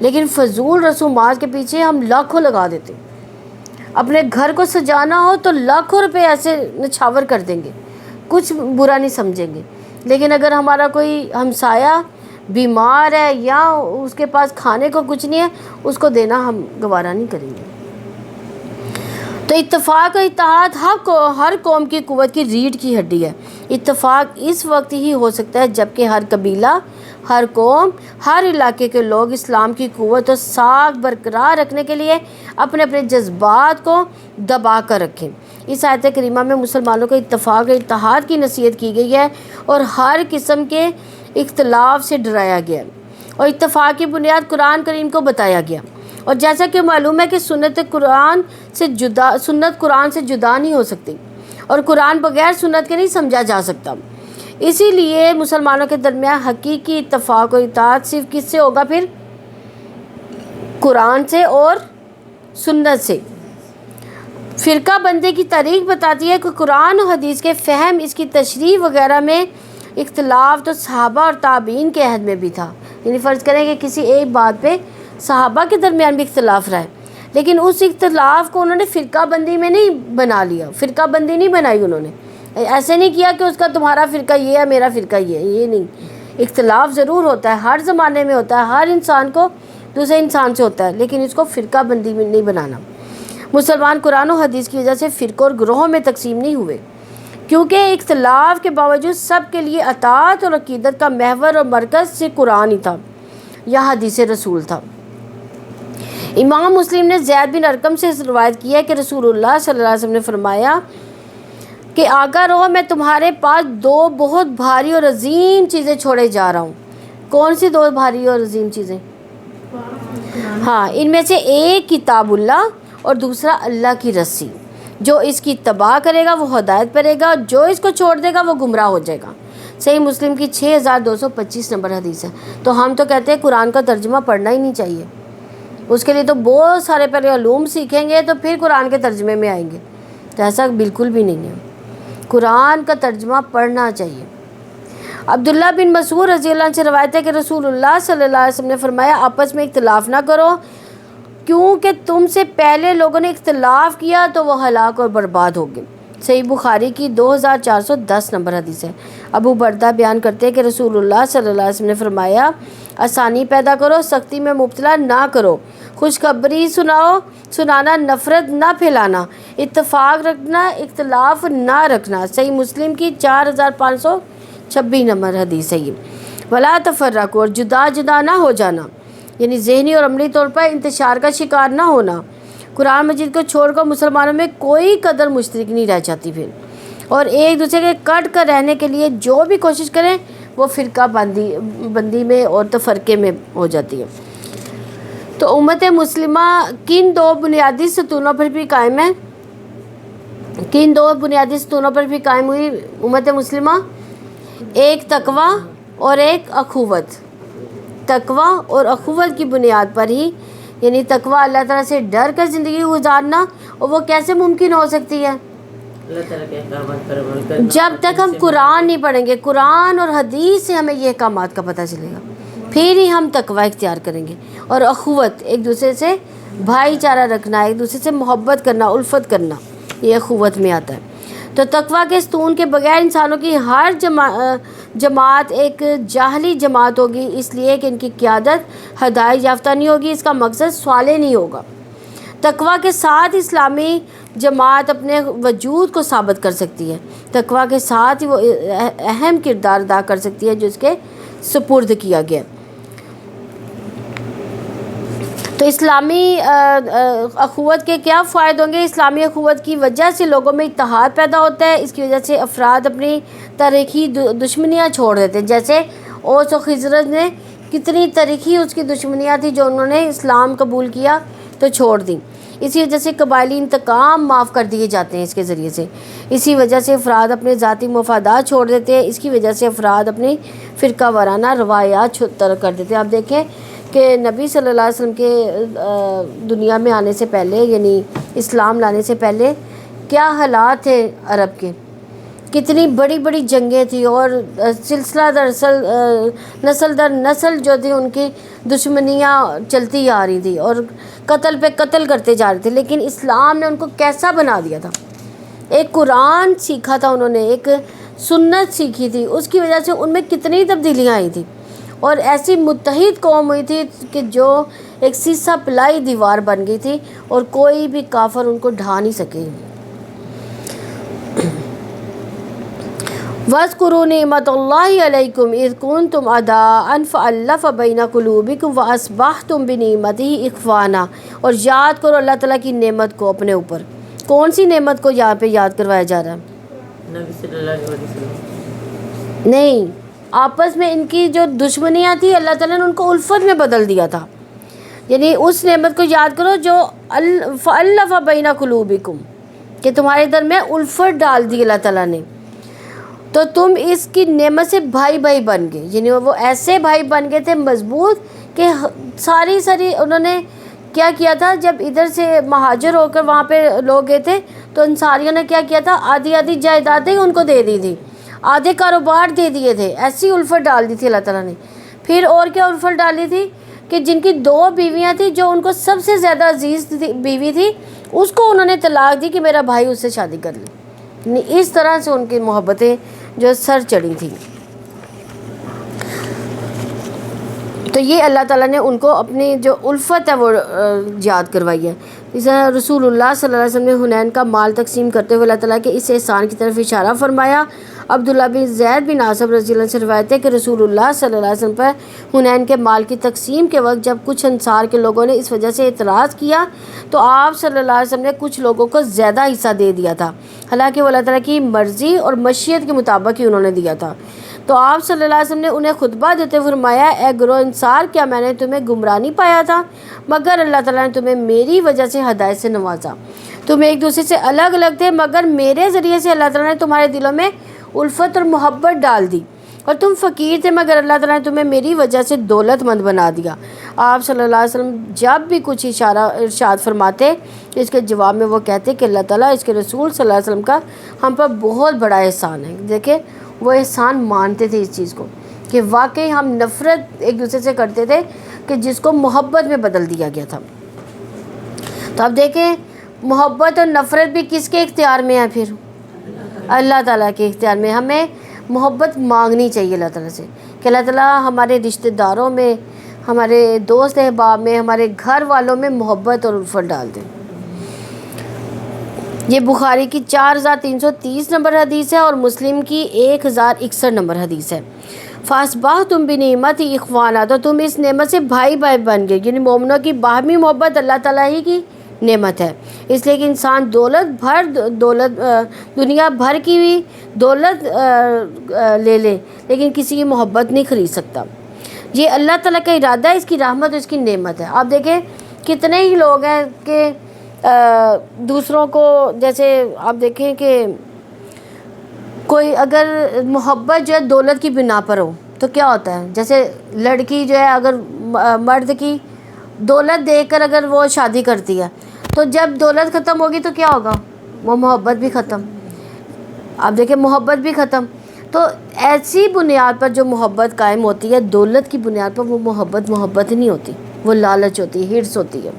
لیکن فضول رسومات کے پیچھے ہم لاکھوں لگا دیتے ہیں. اپنے گھر کو سجانا ہو تو لاکھوں روپے ایسے نچھاور کر دیں گے, کچھ برا نہیں سمجھیں گے. لیکن اگر ہمارا کوئی ہمسایہ بیمار ہے یا اس کے پاس کھانے کو کچھ نہیں ہے, اس کو دینا ہم گوارا نہیں کریں گے. تو اتفاق و اتحاد ہر قوم کی قوت کی ریڑھ کی ہڈی ہے. اتفاق اس وقت ہی ہو سکتا ہے جب کہ ہر قبیلہ, ہر قوم, ہر علاقے کے لوگ اسلام کی قوت اور ساکھ برقرار رکھنے کے لیے اپنے اپنے جذبات کو دبا کر رکھیں. اس آیت کریمہ میں مسلمانوں کو اتفاق و اتحاد کی نصیحت کی گئی ہے اور ہر قسم کے اختلاف سے ڈرایا گیا ہے, اور اتفاق کی بنیاد قرآن کریم کو بتایا گیا. اور جیسا کہ معلوم ہے کہ سنت قرآن سے جدا نہیں ہو سکتی, اور قرآن بغیر سنت کے نہیں سمجھا جا سکتا. اسی لیے مسلمانوں کے درمیان حقیقی اتفاق و اتحاد صرف کس سے ہوگا؟ پھر قرآن سے اور سنت سے. فرقہ بندی کی تاریخ بتاتی ہے کہ قرآن و حدیث کے فہم, اس کی تشریح وغیرہ میں اختلاف تو صحابہ اور تابعین کے عہد میں بھی تھا. یعنی فرض کریں کہ کسی ایک بات پہ صحابہ کے درمیان بھی اختلاف رہا ہے, لیکن اس اختلاف کو انہوں نے فرقہ بندی میں نہیں بنا لیا, فرقہ بندی نہیں بنائی انہوں نے. ایسے نہیں کیا کہ اس کا تمہارا فرقہ یہ ہے میرا فرقہ یہ ہے, یہ نہیں. اختلاف ضرور ہوتا ہے, ہر زمانے میں ہوتا ہے, ہر انسان کو دوسرے انسان سے ہوتا ہے, لیکن اس کو فرقہ بندی میں نہیں بنانا. مسلمان قرآن و حدیث کی وجہ سے فرقوں اور گروہوں میں تقسیم نہیں ہوئے, کیونکہ اختلاف کے باوجود سب کے لیے اطاعت اور عقیدت کا محور اور مرکز سے قرآن ہی تھا یا حدیث رسول تھا. امام مسلم نے زید بن ارقم سے روایت کی ہے کہ رسول اللہ صلی اللہ علیہ وسلم نے فرمایا کہ آگاہ رہو, میں تمہارے پاس 2 بہت بھاری اور عظیم چیزیں چھوڑے جا رہا ہوں. کون سی 2 بھاری اور عظیم چیزیں؟ ہاں, ان میں سے ایک کتاب اللہ اور دوسرا اللہ کی رسی. جو اس کی اتباع کرے گا وہ ہدایت پائے گا, اور جو اس کو چھوڑ دے گا وہ گمراہ ہو جائے گا. صحیح مسلم کی 6225 نمبر حدیث ہے. تو ہم تو کہتے ہیں قرآن کا ترجمہ پڑھنا ہی نہیں چاہیے. اس کے لیے تو بہت سارے پہلے علوم سیکھیں گے تو پھر قرآن کے ترجمے میں آئیں گے. تو ایسا بالکل بھی نہیں ہے, قرآن کا ترجمہ پڑھنا چاہیے. عبداللہ بن مسعود رضی اللہ عنہ سے روایت ہے کہ رسول اللہ صلی اللہ علیہ وسلم نے فرمایا, آپس میں اختلاف نہ کرو, کیونکہ تم سے پہلے لوگوں نے اختلاف کیا تو وہ ہلاک اور برباد ہو گئے. صحیح بخاری کی 2410 نمبر حدیث ہے. ابو بردہ بیان کرتے ہیں کہ رسول اللہ صلی اللہ علیہ وسلم نے فرمایا, آسانی پیدا کرو, سختی میں مبتلا نہ کرو, خوشخبری سنانا, نفرت نہ پھیلانا, اتفاق رکھنا, اختلاف نہ رکھنا. صحیح مسلم کی 4526 نمبر حدیث ہے. ولا تفرقوا, اور جدا نہ ہو جانا, یعنی ذہنی اور عملی طور پر انتشار کا شکار نہ ہونا. قرآن مجید کو چھوڑ کر مسلمانوں میں کوئی قدر مشترک نہیں رہ جاتی پھر, اور ایک دوسرے کے کٹ کر رہنے کے لیے جو بھی کوشش کریں وہ فرقہ بندی میں اور تفرقے میں ہو جاتی ہے. تو امت مسلمہ کن 2 بنیادی ستونوں پر بھی قائم ہے؟ کن 2 بنیادی ستونوں پر بھی قائم ہوئی امت مسلمہ؟ ایک تقوی اور ایک اخوت. تقوی اور اخوت کی بنیاد پر ہی, یعنی تقوی اللہ تعالیٰ سے ڈر کر زندگی گزارنا, اور وہ کیسے ممکن ہو سکتی ہے؟ جب تک ہم قرآن نہیں پڑھیں گے, قرآن اور حدیث سے ہمیں یہ احکامات کا پتہ چلے گا, پھر ہی ہم تقوی اختیار کریں گے. اور اخوت, ایک دوسرے سے بھائی چارہ رکھنا, ایک دوسرے سے محبت کرنا, الفت کرنا, یہ اخوت میں آتا ہے. تو تقوی کے ستون کے بغیر انسانوں کی ہر جماعت ایک جاہلی جماعت ہوگی, اس لیے کہ ان کی قیادت ہدایت یافتہ نہیں ہوگی, اس کا مقصد صالح نہیں ہوگا. تقوی کے ساتھ اسلامی جماعت اپنے وجود کو ثابت کر سکتی ہے, تقوی کے ساتھ ہی وہ اہم کردار ادا کر سکتی ہے جو اس کے سپرد کیا گیا. تو اسلامی اخوت کے کیا فائدے ہوں گے؟ اسلامی اخوت کی وجہ سے لوگوں میں اتحاد پیدا ہوتا ہے. اس کی وجہ سے افراد اپنی تاریخی دشمنیاں چھوڑ دیتے ہیں. جیسے اوس و خزرج نے کتنی تاریخی اس کی دشمنیاں تھیں جو انہوں نے اسلام قبول کیا تو چھوڑ دیں. اسی وجہ سے قبائلی انتقام معاف کر دیے جاتے ہیں اس کے ذریعے سے. اسی وجہ سے افراد اپنے ذاتی مفادات چھوڑ دیتے ہیں. اس کی وجہ سے افراد اپنی فرقہ وارانہ روایات ترک کر دیتے ہیں. آپ دیکھیں کہ نبی صلی اللہ علیہ وسلم کے دنیا میں آنے سے پہلے, یعنی اسلام لانے سے پہلے کیا حالات تھے عرب کے, کتنی بڑی بڑی جنگیں تھیں اور سلسلہ در نسل در نسل جو تھی ان کی دشمنیاں چلتی آ رہی تھی اور قتل پہ قتل کرتے جا رہے تھے، لیکن اسلام نے ان کو کیسا بنا دیا تھا. ایک قرآن سیکھا تھا انہوں نے، ایک سنت سیکھی تھی، اس کی وجہ سے ان میں کتنی تبدیلیاں آئی تھیں اور ایسی متحد قوم ہوئی تھی کہ جو ایک سیسا پلائی دیوار بن گئی تھی اور کوئی بھی کافر ان کو ڈھا نہیں سکے. وَاذْكُرُوا نِعْمَتَ اللَّهِ عَلَيْكُمْ إِذْ كُنْتُمْ أَعْدَاءً فَأَلَّفَ بَيْنَ قُلُوبِكُمْ وَأَصْبَحْتُمْ بِنِعْمَتِهِ إِخْوَانًا. اور یاد کرو اللہ تعالیٰ کی نعمت کو اپنے اوپر. کون سی نعمت کو یہاں پہ یاد کروایا جا رہا ہے؟ نبی صلی اللہ علیہ وسلم. نہیں، آپس میں ان کی جو دشمنیاں تھیں اللہ تعالیٰ نے ان کو الفت میں بدل دیا تھا. یعنی اس نعمت کو یاد کرو جو فَأَلَّفَ بَيْنَ قُلُوبِكُمْ، کہ تمہارے درمیان الفت ڈال دی اللہ تعالیٰ نے، تو تم اس کی نعمت سے بھائی بھائی بن گئے. یعنی وہ ایسے بھائی بن گئے تھے مضبوط کہ ساری انہوں نے کیا کیا تھا، جب ادھر سے مہاجر ہو کر وہاں پہ لوگ گئے تھے تو انصاریوں نے کیا کیا تھا، آدھی جائیدادیں ان کو دے دی تھی، آدھے کاروبار دے دیے تھے. ایسی الفت ڈال دی تھی اللہ تعالیٰ نے. پھر اور کیا الفت ڈالی تھی کہ جن کی 2 بیویاں تھیں، جو ان کو سب سے زیادہ عزیز بیوی تھی اس کو انہوں نے طلاق دی کہ میرا بھائی اس سے شادی کر لے. اس طرح سے ان کی محبتیں جو سر چڑھی تھیں. تو یہ اللہ تعالیٰ نے ان کو اپنی جو الفت ہے وہ یاد کروائی ہے. اس طرح رسول اللہ صلی اللہ علیہ وسلم نے حنین کا مال تقسیم کرتے ہوئے اللہ تعالیٰ کے اس احسان کی طرف اشارہ فرمایا. عبداللہ بن زید بن عاصم رضی اللہ عنہ سے روایت ہے کہ رسول اللہ صلی اللہ علیہ وسلم پر حنین کے مال کی تقسیم کے وقت جب کچھ انصار کے لوگوں نے اس وجہ سے اعتراض کیا تو آپ صلی اللہ علیہ وسلم نے کچھ لوگوں کو زیادہ حصہ دے دیا تھا، حالانکہ وہ اللہ تعالیٰ کی مرضی اور مشیت کے مطابق ہی انہوں نے دیا تھا. تو آپ صلی اللہ علیہ وسلم نے انہیں خطبہ دیتے ہوئے فرمایا، اے گروہ انصار، کیا میں نے تمہیں گمراہ نہیں پایا تھا؟ مگر اللہ تعالیٰ نے تمہیں میری وجہ سے ہدایت سے نوازا. تم ایک دوسرے سے الگ الگ تھے، مگر میرے ذریعے سے اللہ تعالیٰ نے تمہارے دلوں میں الفت اور محبت ڈال دی. اور تم فقیر تھے، مگر اللہ تعالیٰ نے تمہیں میری وجہ سے دولت مند بنا دیا. آپ صلی اللہ علیہ وسلم جب بھی کچھ ارشاد فرماتے اس کے جواب میں وہ کہتے کہ اللہ تعالیٰ اس کے رسول صلی اللہ علیہ وسلم کا ہم پر بہت بڑا احسان ہے. دیکھیں وہ احسان مانتے تھے اس چیز کو کہ واقعی ہم نفرت ایک دوسرے سے کرتے تھے کہ جس کو محبت میں بدل دیا گیا تھا. تو اب دیکھیں محبت اور نفرت بھی کس کے اختیار میں ہے؟ پھر اللہ تعالیٰ کے اختیار میں. ہمیں محبت مانگنی چاہیے اللہ تعالیٰ سے کہ اللہ تعالیٰ ہمارے رشتہ داروں میں، ہمارے دوست احباب میں، ہمارے گھر والوں میں محبت اور الفت ڈال دیں. یہ بخاری کی 4330 نمبر حدیث ہے اور مسلم کی 1061 نمبر حدیث ہے. فَأَصْبَحْتُمْ بِنِعْمَتِهِ إِخْوَانًا، تو تم اس نعمت سے بھائی بھائی بن گئے. یعنی مومنوں کی باہمی محبت اللہ تعالیٰ ہی کی نعمت ہے. اس لیے کہ انسان دولت دنیا بھر کی بھی دولت لے لے لیکن کسی کی محبت نہیں خرید سکتا. یہ اللہ تعالیٰ کا ارادہ ہے، اس کی رحمت اور اس کی نعمت ہے. آپ دیکھیں کتنے ہی لوگ ہیں کہ دوسروں کو، جیسے آپ دیکھیں کہ کوئی اگر محبت جو ہے دولت کی بنا پر ہو تو کیا ہوتا ہے، جیسے لڑکی جو ہے اگر مرد کی دولت دیکھ کر اگر وہ شادی کرتی ہے تو جب دولت ختم ہوگی تو کیا ہوگا، وہ محبت بھی ختم. آپ دیکھیں محبت بھی ختم. تو ایسی بنیاد پر جو محبت قائم ہوتی ہے، دولت کی بنیاد پر، وہ محبت نہیں ہوتی، وہ لالچ ہوتی ہے، ہرس ہوتی ہے.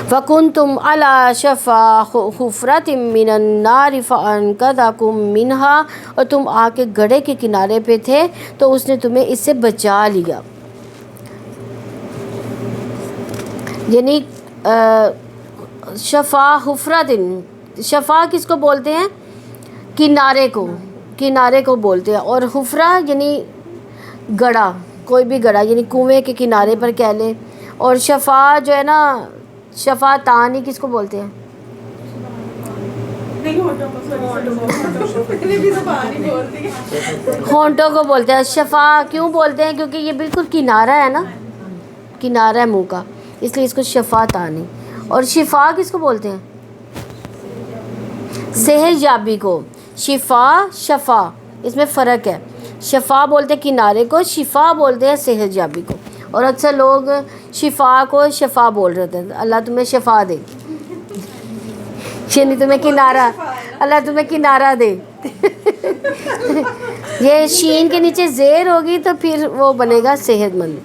وَكُنْتُمْ عَلَى شَفَا حُفْرَةٍ مِّنَ النَّارِ فَأَنْقَذَكُم مِّنْهَا، اور تم آگ کے گڑھے کے کنارے پہ تھے تو اس نے تمہیں اس سے بچا لیا. یعنی شفا حفرۃ، شفا کس کو بولتے ہیں؟ کنارے کو بولتے ہیں. اور حفرہ یعنی گڑھا، کوئی بھی گڑھا، یعنی کنویں کے کنارے پر کہہ لیں. اور شفا جو ہے نا، شفا تانی کس کو بولتے ہیں؟ ہونٹوں کو بولتے ہیں. شفا کیوں بولتے ہیں؟ کیونکہ یہ بالکل کنارہ ہے نا، کنارہ ہے منہ کا، اس لیے اس کو شفا تانی. اور شفا کس کو بولتے ہیں؟ صحت یابی کو. شفا اس میں فرق ہے. شفا بولتے ہیں کنارے کو، شفا بولتے ہیں صحت یابی کو. اور اکثر لوگ شفا کو شفا بول رہے تھے، اللہ تمہیں شفا دے. یعنی تمہیں کنارہ، اللہ تمہیں کنارہ دے. یہ شین کے نیچے زیر ہوگی تو پھر وہ بنے گا صحت مند.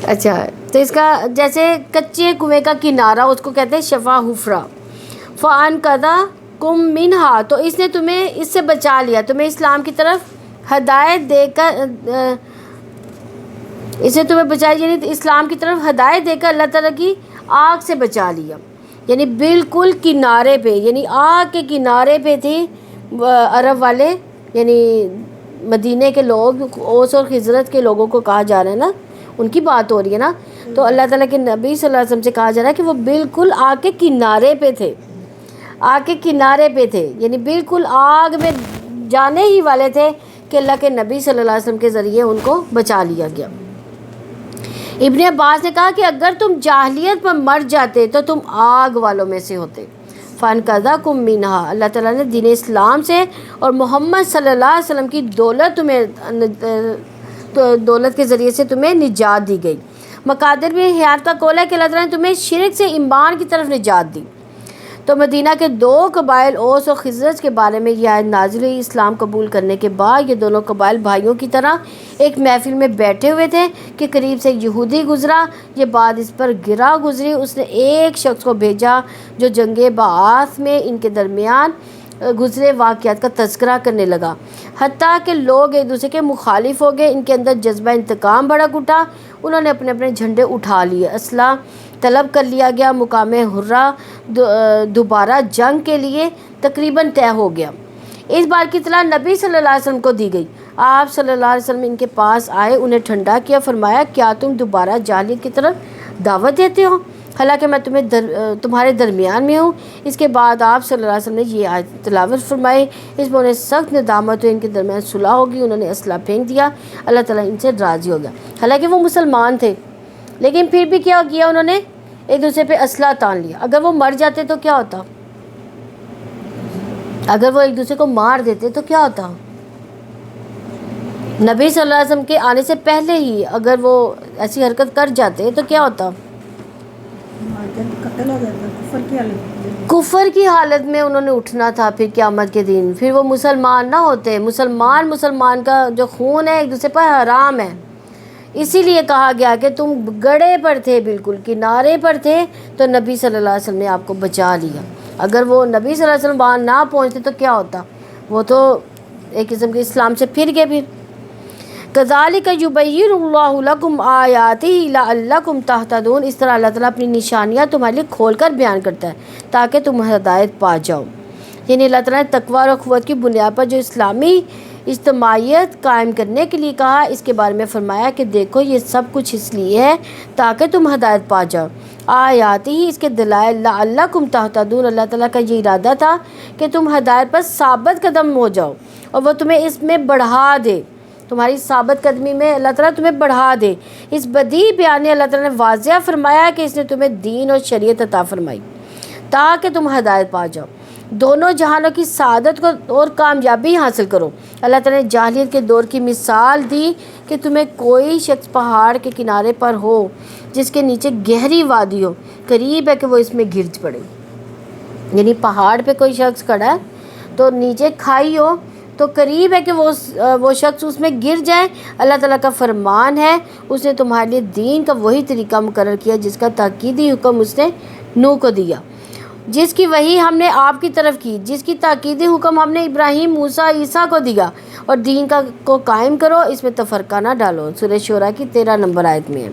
اچھا تو اس کا جیسے کچے کنویں کا کنارہ اس کو کہتے ہیں شفا حفرہ. فان کدا کم منہا، تو اس نے تمہیں اس سے بچا لیا، تمہیں اسلام کی طرف ہدایت دے کر، اس نے تمہیں بچا، یعنی اسلام کی طرف ہدایت دے کر اللہ تعالیٰ کی آگ سے بچا لیا. یعنی بالکل کنارے پہ، یعنی آگ کے کنارے پہ تھے عرب والے، یعنی مدینے کے لوگ، اوس اور خزرج کے لوگوں کو کہا جا رہا ہے نا، ان کی بات ہو رہی ہے نا. تو اللہ تعالیٰ کے نبی صلی اللہ علیہ وسلم سے کہا جا رہا ہے کہ وہ بالکل آگ کے کنارے پہ تھے، آگ کے کنارے پہ تھے، یعنی بالکل آگ میں جانے ہی والے تھے کہ اللہ کے نبی صلی اللہ علیہ وسلم کے ذریعے ان کو بچا لیا گیا. ابن عباس نے کہا کہ اگر تم جاہلیت پر مر جاتے تو تم آگ والوں میں سے ہوتے. فن کذا کم منہا، اللہ تعالیٰ نے دین اسلام سے اور محمد صلی اللہ علیہ وسلم کی دولت کے ذریعے سے تمہیں نجات دی گئی. مقادر میں حیات کا قول ہے کہ اللہ تعالیٰ نے تمہیں شرک سے ایمان کی طرف نجات دی. تو مدینہ کے 2 قبائل اوس اور خزرج کے بارے میں یہ آیت نازل ہوئی. اسلام قبول کرنے کے بعد یہ دونوں قبائل بھائیوں کی طرح ایک محفل میں بیٹھے ہوئے تھے کہ قریب سے ایک یہودی گزرا. یہ بات اس پر گرا گزری، اس نے ایک شخص کو بھیجا جو جنگ بعث میں ان کے درمیان گزرے واقعات کا تذکرہ کرنے لگا، حتیٰ کہ لوگ ایک دوسرے کے مخالف ہو گئے. ان کے اندر جذبہ انتقام بھڑک اٹھا، انہوں نے اپنے اپنے جھنڈے اٹھا لیے، اسلحہ طلب کر لیا گیا. مقام ہرہ دوبارہ جنگ کے لیے تقریباً طے ہو گیا. اس بات کی اطلاع نبی صلی اللہ علیہ وسلم کو دی گئی. آپ صلی اللہ علیہ وسلم ان کے پاس آئے، انہیں ٹھنڈا کیا، فرمایا کیا تم دوبارہ جاہلیت کی طرف دعوت دیتے ہو حالانکہ میں تمہارے درمیان میں ہوں. اس کے بعد آپ صلی اللہ علیہ وسلم نے یہ آیت تلاوت فرمائی. اس میں انہیں سخت ندامت ہوئی، ان کے درمیان صلح ہوگی. انہوں نے اسلحہ پھینک دیا، اللہ تعالیٰ ان سے راضی ہو گیا. حالانکہ وہ مسلمان تھے لیکن پھر بھی کیا کیا، انہوں نے ایک دوسرے پہ اسلحہ تان لیا. اگر وہ مر جاتے تو کیا ہوتا، اگر وہ ایک دوسرے کو مار دیتے تو کیا ہوتا. نبی صلی اللہ علیہ وسلم کے آنے سے پہلے ہی اگر وہ ایسی حرکت کر جاتے تو کیا ہوتا، قتل ہو جاتا. کفر کی حالت میں انہوں نے اٹھنا تھا پھر قیامت کے دن. پھر وہ مسلمان نہ ہوتے. مسلمان کا جو خون ہے ایک دوسرے پر حرام ہے. اسی لیے کہا گیا کہ تم گڑھے پر تھے، بالکل کنارے پر تھے، تو نبی صلی اللہ علیہ وسلم نے آپ کو بچا لیا. اگر وہ نبی صلی اللہ علیہ وسلم وہاں نہ پہنچتے تو کیا ہوتا، وہ تو ایک قسم کے اسلام سے پھر گئے. پھر کذالک یبین اللہ لکم آیاتہ لعلکم تہتدون، اس طرح اللہ تعالیٰ اپنی نشانیاں تمہارے لیے کھول کر بیان کرتا ہے تاکہ تم ہدایت پا جاؤ. یعنی اللہ تعالیٰ نے تقویٰ اور اخوت کی بنیاد پر جو اسلامی اجتماعیت قائم کرنے کے لیے کہا، اس کے بارے میں فرمایا کہ دیکھو یہ سب کچھ اس لیے ہے تاکہ تم ہدایت پا جاؤ. آیات ہی اس کے دلائل لعلکم تہتدون، اللہ تعالیٰ کا یہ ارادہ تھا کہ تم ہدایت پر ثابت قدم ہو جاؤ اور وہ تمہیں اس میں بڑھا دے، تمہاری ثابت قدمی میں اللہ تعالیٰ تمہیں بڑھا دے. اس بدیع بیان نے اللہ تعالیٰ نے واضح فرمایا کہ اس نے تمہیں دین اور شریعت عطا فرمائی تاکہ تم ہدایت پا جاؤ، دونوں جہانوں کی سعادت کو اور کامیابی حاصل کرو. اللہ تعالیٰ نے جاہلیت کے دور کی مثال دی کہ تمہیں کوئی شخص پہاڑ کے کنارے پر ہو جس کے نیچے گہری وادی ہو، قریب ہے کہ وہ اس میں گر پڑے. یعنی پہاڑ پہ کوئی شخص کھڑا ہے تو نیچے کھائی ہو تو قریب ہے کہ وہ شخص اس میں گر جائے. اللہ تعالیٰ کا فرمان ہے اس نے تمہارے لیے دین کا وہی طریقہ مقرر کیا جس کا تاکیدی حکم اس نے نوح کو دیا، جس کی وحی ہم نے آپ کی طرف کی، جس کی تاکیدی حکم ہم نے ابراہیم، موسیٰ، عیسیٰ کو دیا. اور دین کو قائم کرو، اس میں تفرقہ نہ ڈالو. سورہ شورى کی 13 نمبر آیت میں ہے.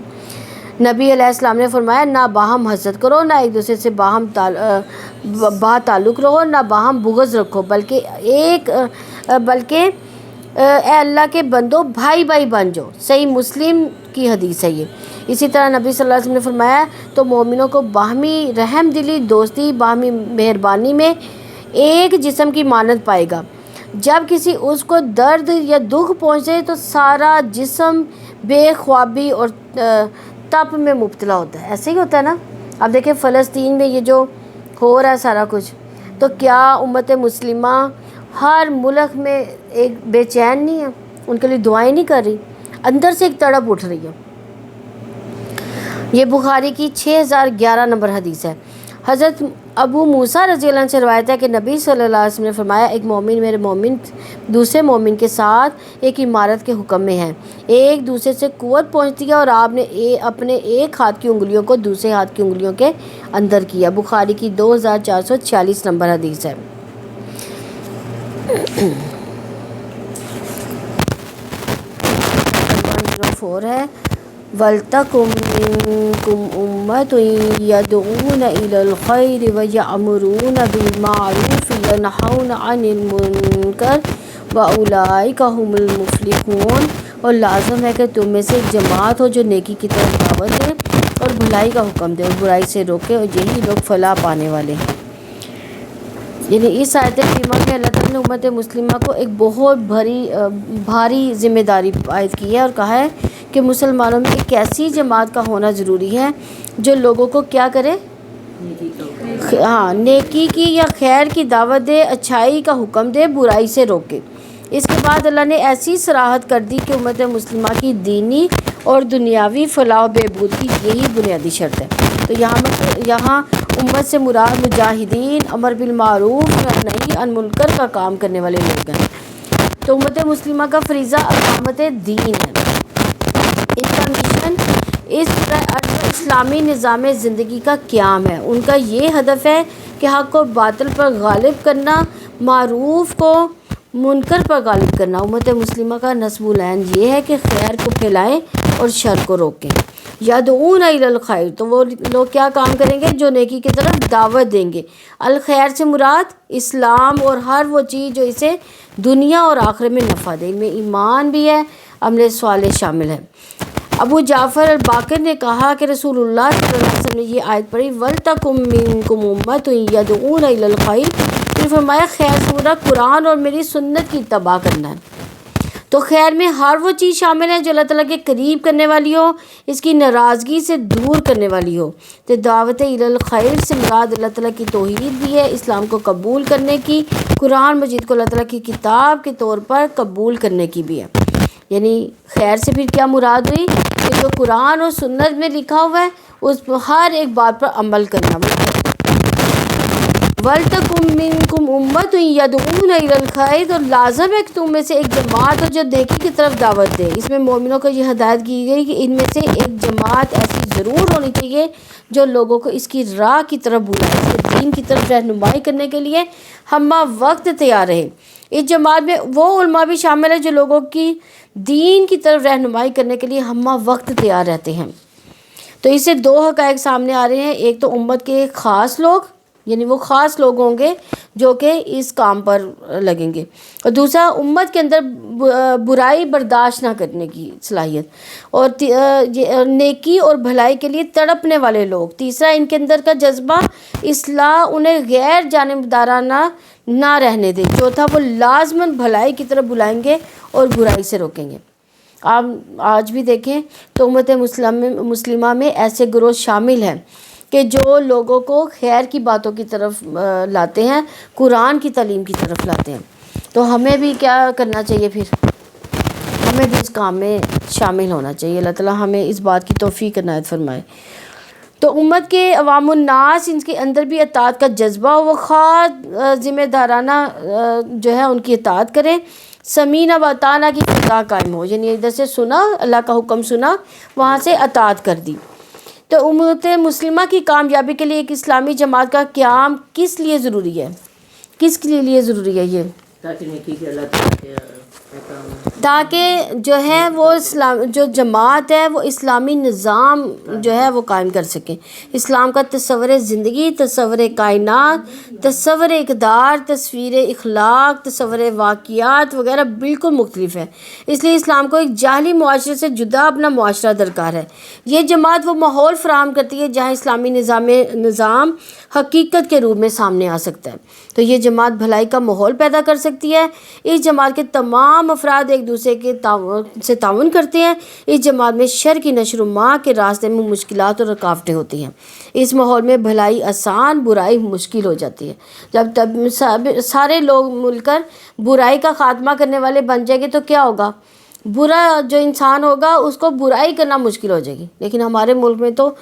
نبی علیہ السلام نے فرمایا نہ باہم حسد کرو، نہ ایک دوسرے سے باہم تعلق رہو، نہ باہم بغض رکھو، بلکہ اے اللہ کے بندو بھائی بھائی بن جاؤ. صحیح مسلم کی حدیث ہے یہ. اسی طرح نبی صلی اللہ علیہ وسلم نے فرمایا تو مومنوں کو باہمی رحم دلی، دوستی، باہمی مہربانی میں ایک جسم کی مانند پائے گا. جب کسی اس کو درد یا دکھ پہنچے تو سارا جسم بے خوابی اور تپ میں مبتلا ہوتا ہے. ایسے ہی ہوتا ہے نا. اب دیکھیں فلسطین میں یہ جو ہو رہا ہے سارا کچھ، تو کیا امت مسلمہ ہر ملک میں ایک بے چین نہیں ہے، ان کے لیے دعائیں نہیں کر رہی، اندر سے ایک تڑپ اٹھ رہی ہے. یہ بخاری کی 6011 نمبر حدیث ہے۔ حضرت ابو موسیٰ رضی اللہ عنہ سے روایت ہے کہ نبی صلی اللہ علیہ وسلم نے فرمایا، ایک مومن میرے مومن دوسرے مومن کے ساتھ ایک عمارت کے حکم میں ہے، ایک دوسرے سے قوت پہنچتی ہے، اور آپ نے اپنے ایک ہاتھ کی انگلیوں کو دوسرے ہاتھ کی انگلیوں کے اندر کیا۔ بخاری کی 2446 نمبر حدیث ہے۔ 104 ہے، وَلْتَكُن مِّنكُمْ أُمَّةٌ يَدْعُونَ إِلَى الْخَيْرِ وَيَأْمُرُونَ بِالْمَعْرُوفِ وَيَنْهَوْنَ عَنِ الْمُنكَرِ وَأُولَٰئِكَ هُمُ الْمُفْلِحُونَ۔ اور لازم ہے کہ تم میں سے ایک جماعت ہو جو نیکی کی طرف دعوت دے اور بھلائی کا حکم دے اور برائی سے روکے، اور یہی لوگ فلاح پانے والے ہیں۔ یعنی اس آیت کریمہ میں اللہ تعالیٰ نے امت مسلمہ کو ایک بہت بھاری ذمہ داری عائد کی ہے، اور کہا ہے کہ مسلمانوں میں ایک ایسی جماعت کا ہونا ضروری ہے جو لوگوں کو کیا کرے، نیکی کی یا خیر کی دعوت دے، اچھائی کا حکم دے، برائی سے روکے۔ اس کے بعد اللہ نے ایسی صراحت کر دی کہ امت مسلمہ کی دینی اور دنیاوی فلاح و بہبود کی یہی بنیادی شرط ہے۔ تو یہاں امت سے مراد مجاہدین، امر بالمعروف نہی عن منکر کا کام کرنے والے لوگ ہیں۔ تو امت مسلمہ کا فریضہ اقامت دین ہے۔ ان کا مشن اس اسلامی نظام زندگی کا قیام ہے۔ ان کا یہ ہدف ہے کہ حق کو باطل پر غالب کرنا، معروف کو منکر پر غالب کرنا۔ امت مسلمہ کا نصب العین یہ ہے کہ خیر کو پھیلائیں اور شر کو روکیں۔ یدعون الی الخیر، تو وہ لوگ کیا کام کریں گے؟ جو نیکی کی طرف دعوت دیں گے۔ الخیر سے مراد اسلام اور ہر وہ چیز جو اسے دنیا اور آخرت میں نفع دے۔ ان میں ایمان بھی ہے، عمل صالح شامل ہے۔ ابو جعفر الباقر نے کہا کہ رسول اللہ صلی اللہ علیہ وسلم نے یہ آیت پڑھی، وَلْتَكُن مِّنكُمْ أُمَّةٌ يَدْعُونَ إِلَى الْخَيْرِ، پھر فرمایا خیر سے مراد قرآن اور میری سنت کی اتباع کرنا ہے۔ تو خیر میں ہر وہ چیز شامل ہے جو اللہ تعالیٰ کے قریب کرنے والی ہو، اس کی ناراضگی سے دور کرنے والی ہو۔ تو دعوت الی الخیر سے مراد اللہ تعالیٰ کی توحید بھی ہے، اسلام کو قبول کرنے کی، قرآن مجید کو اللہ تعالیٰ کی کتاب کے طور پر قبول کرنے کی بھی ہے۔ یعنی خیر سے پھر کیا مراد ہوئی کہ جو قرآن اور سنت میں لکھا ہوا ہے اس پر ہر ایک بات پر عمل کرنا۔ وَلْتَكُن مِّنكُمْ أُمَّةٌ يَدْعُونَ إِلَى الْخَيْرِ، اور لازم ہے کہ تم میں سے ایک جماعت ہو جو نیکی کی طرف دعوت دے۔ اس میں مومنوں کو یہ ہدایت کی گئی کہ ان میں سے ایک جماعت ایسی ضرور ہونی چاہیے جو لوگوں کو اس کی راہ کی طرف بلائے، اس کے دین کی طرف رہنمائی کرنے کے لیے ہمہ وقت تیار رہے۔ اس جماعت میں وہ علماء بھی شامل ہیں جو لوگوں کی دین کی طرف رہنمائی کرنے کے لیے ہمہ وقت تیار رہتے ہیں۔ تو اس سے دو حقائق سامنے آ رہے ہیں، ایک تو امت کے خاص لوگ، یعنی وہ خاص لوگ ہوں گے جو کہ اس کام پر لگیں گے، اور دوسرا امت کے اندر برائی برداشت نہ کرنے کی صلاحیت، اور نیکی اور بھلائی کے لیے تڑپنے والے لوگ، تیسرا ان کے اندر کا جذبہ اصلاح، انہیں غیر جانبدارانہ نہ رہنے دے، چوتھا وہ لازماً بھلائی کی طرف بلائیں گے اور برائی سے روکیں گے۔ آپ آج بھی دیکھیں تو امت مسلمہ میں ایسے گروہ شامل ہیں کہ جو لوگوں کو خیر کی باتوں کی طرف لاتے ہیں، قرآن کی تعلیم کی طرف لاتے ہیں۔ تو ہمیں بھی کیا کرنا چاہیے؟ پھر ہمیں بھی اس کام میں شامل ہونا چاہیے۔ اللہ تعالیٰ ہمیں اس بات کی توفیق عنایت فرمائے۔ تو امت کے عوام الناس، ان کے اندر بھی اطاعت کا جذبہ ہو، وہ خاص ذمہ دارانہ جو ہے ان کی اطاعت کریں، سمینا و اطعنا کی فضا قائم ہو، یعنی ادھر سے سنا، اللہ کا حکم سنا، وہاں سے اطاعت کر دی۔ تو امت مسلمہ کی کامیابی کے لیے ایک اسلامی جماعت کا قیام کس لیے ضروری ہے؟ کس کے لیے ضروری ہے یہ؟ تاکہ جو ہے وہ جو جماعت ہے وہ اسلامی نظام جو ہے وہ قائم کر سکیں۔ اسلام کا تصور زندگی، تصور کائنات، تصور اقدار، تصویر اخلاق، تصور واقعات وغیرہ بالکل مختلف ہے۔ اس لیے اسلام کو ایک جاہلی معاشرے سے جدا اپنا معاشرہ درکار ہے۔ یہ جماعت وہ ماحول فراہم کرتی ہے جہاں اسلامی نظام حقیقت کے روپ میں سامنے آ سکتا ہے۔ تو یہ جماعت بھلائی کا ماحول پیدا کر سکتی ہے۔ اس جماعت کے تمام افراد ایک دوسرے کے سے تعاون کرتے ہیں۔ اس جماعت میں شر کی نشر و ماہ کے راستے میں مشکلات اور رکاوٹیں ہوتی ہیں۔ اس ماحول میں بھلائی آسان، برائی مشکل ہو جاتی ہے۔ جب سارے لوگ مل کر برائی کا خاتمہ کرنے والے بن جائیں گے تو کیا ہوگا؟ برا جو انسان ہوگا اس کو برائی کرنا مشکل ہو جائے گی، لیکن ہمارے ملک میں تو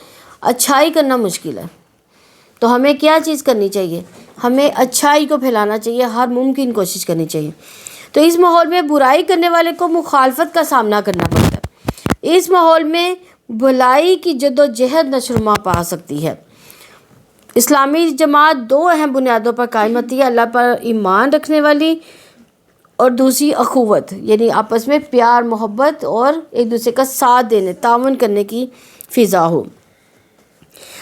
اچھائی کرنا مشکل ہے۔ تو ہمیں کیا چیز کرنی چاہیے؟ ہمیں اچھائی کو پھیلانا چاہیے، ہر ممکن کوشش کرنی چاہیے۔ تو اس ماحول میں برائی کرنے والے کو مخالفت کا سامنا کرنا پڑتا ہے۔ اس ماحول میں بھلائی کی جد و جہد نشوونما پا سکتی ہے۔ اسلامی جماعت دو اہم بنیادوں پر قائم ہوتی ہے، اللہ پر ایمان رکھنے والی اور دوسری اخوت، یعنی آپس میں پیار محبت اور ایک دوسرے کا ساتھ دینے تعاون کرنے کی فضا ہو۔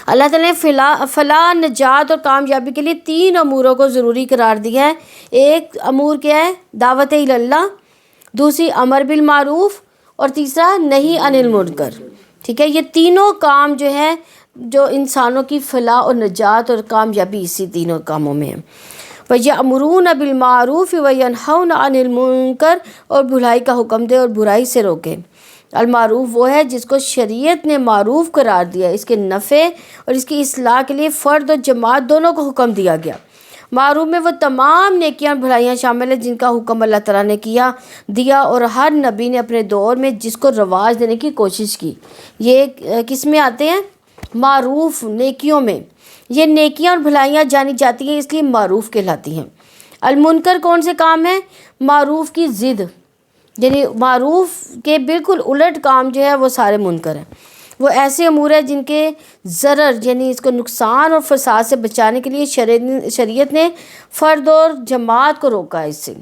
اللہ تعالیٰ نے فلاح، نجات اور کامیابی کے لیے 3 اموروں کو ضروری قرار دیا ہے۔ ایک امور کیا ہے؟ دعوت اللہ، دوسری امر بالمعروف اور تیسرا نہی عن المنکر۔ ٹھیک ہے، یہ تینوں کام جو ہے جو انسانوں کی فلاح اور نجات اور کامیابی اسی تینوں کاموں میں ہے۔ وَيَأْمُرُونَ بِالْمَعْرُوفِ وَيَنْهَوْنَ عَنِ الْمُنكَرِ، اور بھلائی کا حکم دے اور برائی سے روکے۔ المعروف وہ ہے جس کو شریعت نے معروف قرار دیا، اس کے نفع اور اس کی اصلاح کے لیے فرد اور جماعت دونوں کو حکم دیا گیا۔ معروف میں وہ تمام نیکیاں اور بھلائیاں شامل ہیں جن کا حکم اللہ تعالیٰ نے دیا اور ہر نبی نے اپنے دور میں جس کو رواج دینے کی کوشش کی۔ یہ کس میں آتے ہیں؟ معروف، نیکیوں میں۔ یہ نیکیاں اور بھلائیاں جانی جاتی ہیں اس لیے معروف کہلاتی ہیں۔ المنکر کون سے کام ہیں؟ معروف کی ضد، یعنی معروف کے بالکل الٹ کام جو ہے وہ سارے منکر ہیں۔ وہ ایسے امور ہیں جن کے ضرر یعنی اس کو نقصان اور فساد سے بچانے کے لیے شریعت نے فرد اور جماعت کو روکا اس سے۔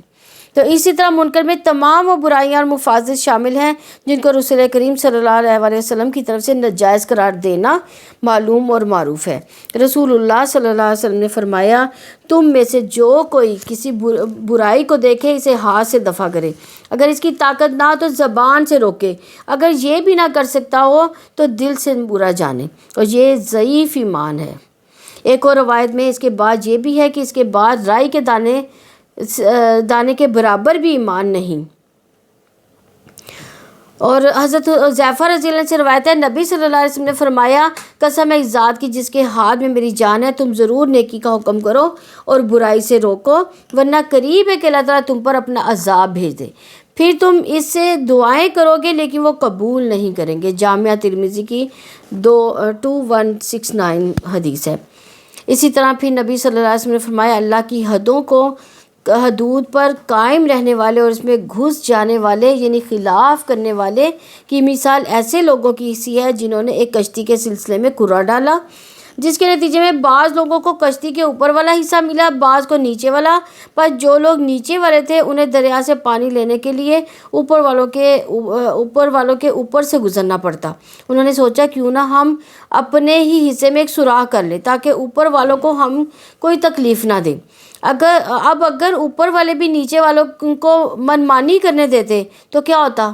تو اسی طرح منکر میں تمام وہ برائیاں اور مفاسد شامل ہیں جن کو رسول کریم صلی اللہ علیہ وسلم کی طرف سے ناجائز قرار دینا معلوم اور معروف ہے۔ رسول اللہ صلی اللہ علیہ وسلم نے فرمایا، تم میں سے جو کوئی کسی برائی کو دیکھے اسے ہاتھ سے دفع کرے، اگر اس کی طاقت نہ تو زبان سے روکے، اگر یہ بھی نہ کر سکتا ہو تو دل سے برا جانے، اور یہ ضعیف ایمان ہے۔ ایک اور روایت میں اس کے بعد یہ بھی ہے کہ اس کے بعد رائی کے دانے کے برابر بھی ایمان نہیں۔ اور حضرت حذیفہ رضی اللہ عنہ سے روایت ہے، نبی صلی اللہ علیہ وسلم نے فرمایا، قسم ہے اس ذات کی جس کے ہاتھ میں میری جان ہے، تم ضرور نیکی کا حکم کرو اور برائی سے روکو، ورنہ قریب ہے کہ اللہ تعالیٰ تم پر اپنا عذاب بھیج دے، پھر تم اس سے دعائیں کرو گے لیکن وہ قبول نہیں کریں گے۔ جامعہ ترمذی کی 2169 حدیث ہے۔ اسی طرح پھر نبی صلی اللہ علیہ وسلم نے فرمایا، اللہ کی حدود پر قائم رہنے والے اور اس میں گھس جانے والے یعنی خلاف کرنے والے کی مثال ایسے لوگوں کی سی ہے جنہوں نے ایک کشتی کے سلسلے میں کرہ ڈالا، جس کے نتیجے میں بعض لوگوں کو کشتی کے اوپر والا حصہ ملا، بعض کو نیچے والا، پر جو لوگ نیچے والے تھے انہیں دریا سے پانی لینے کے لیے اوپر والوں کے اوپر سے گزرنا پڑتا۔ انہوں نے سوچا کیوں نہ ہم اپنے ہی حصے میں ایک سوراخ کر لیں تاکہ اوپر والوں کو ہم کوئی تکلیف نہ دیں۔ اگر اوپر والے بھی نیچے والوں کو منمانی کرنے دیتے تو کیا ہوتا؟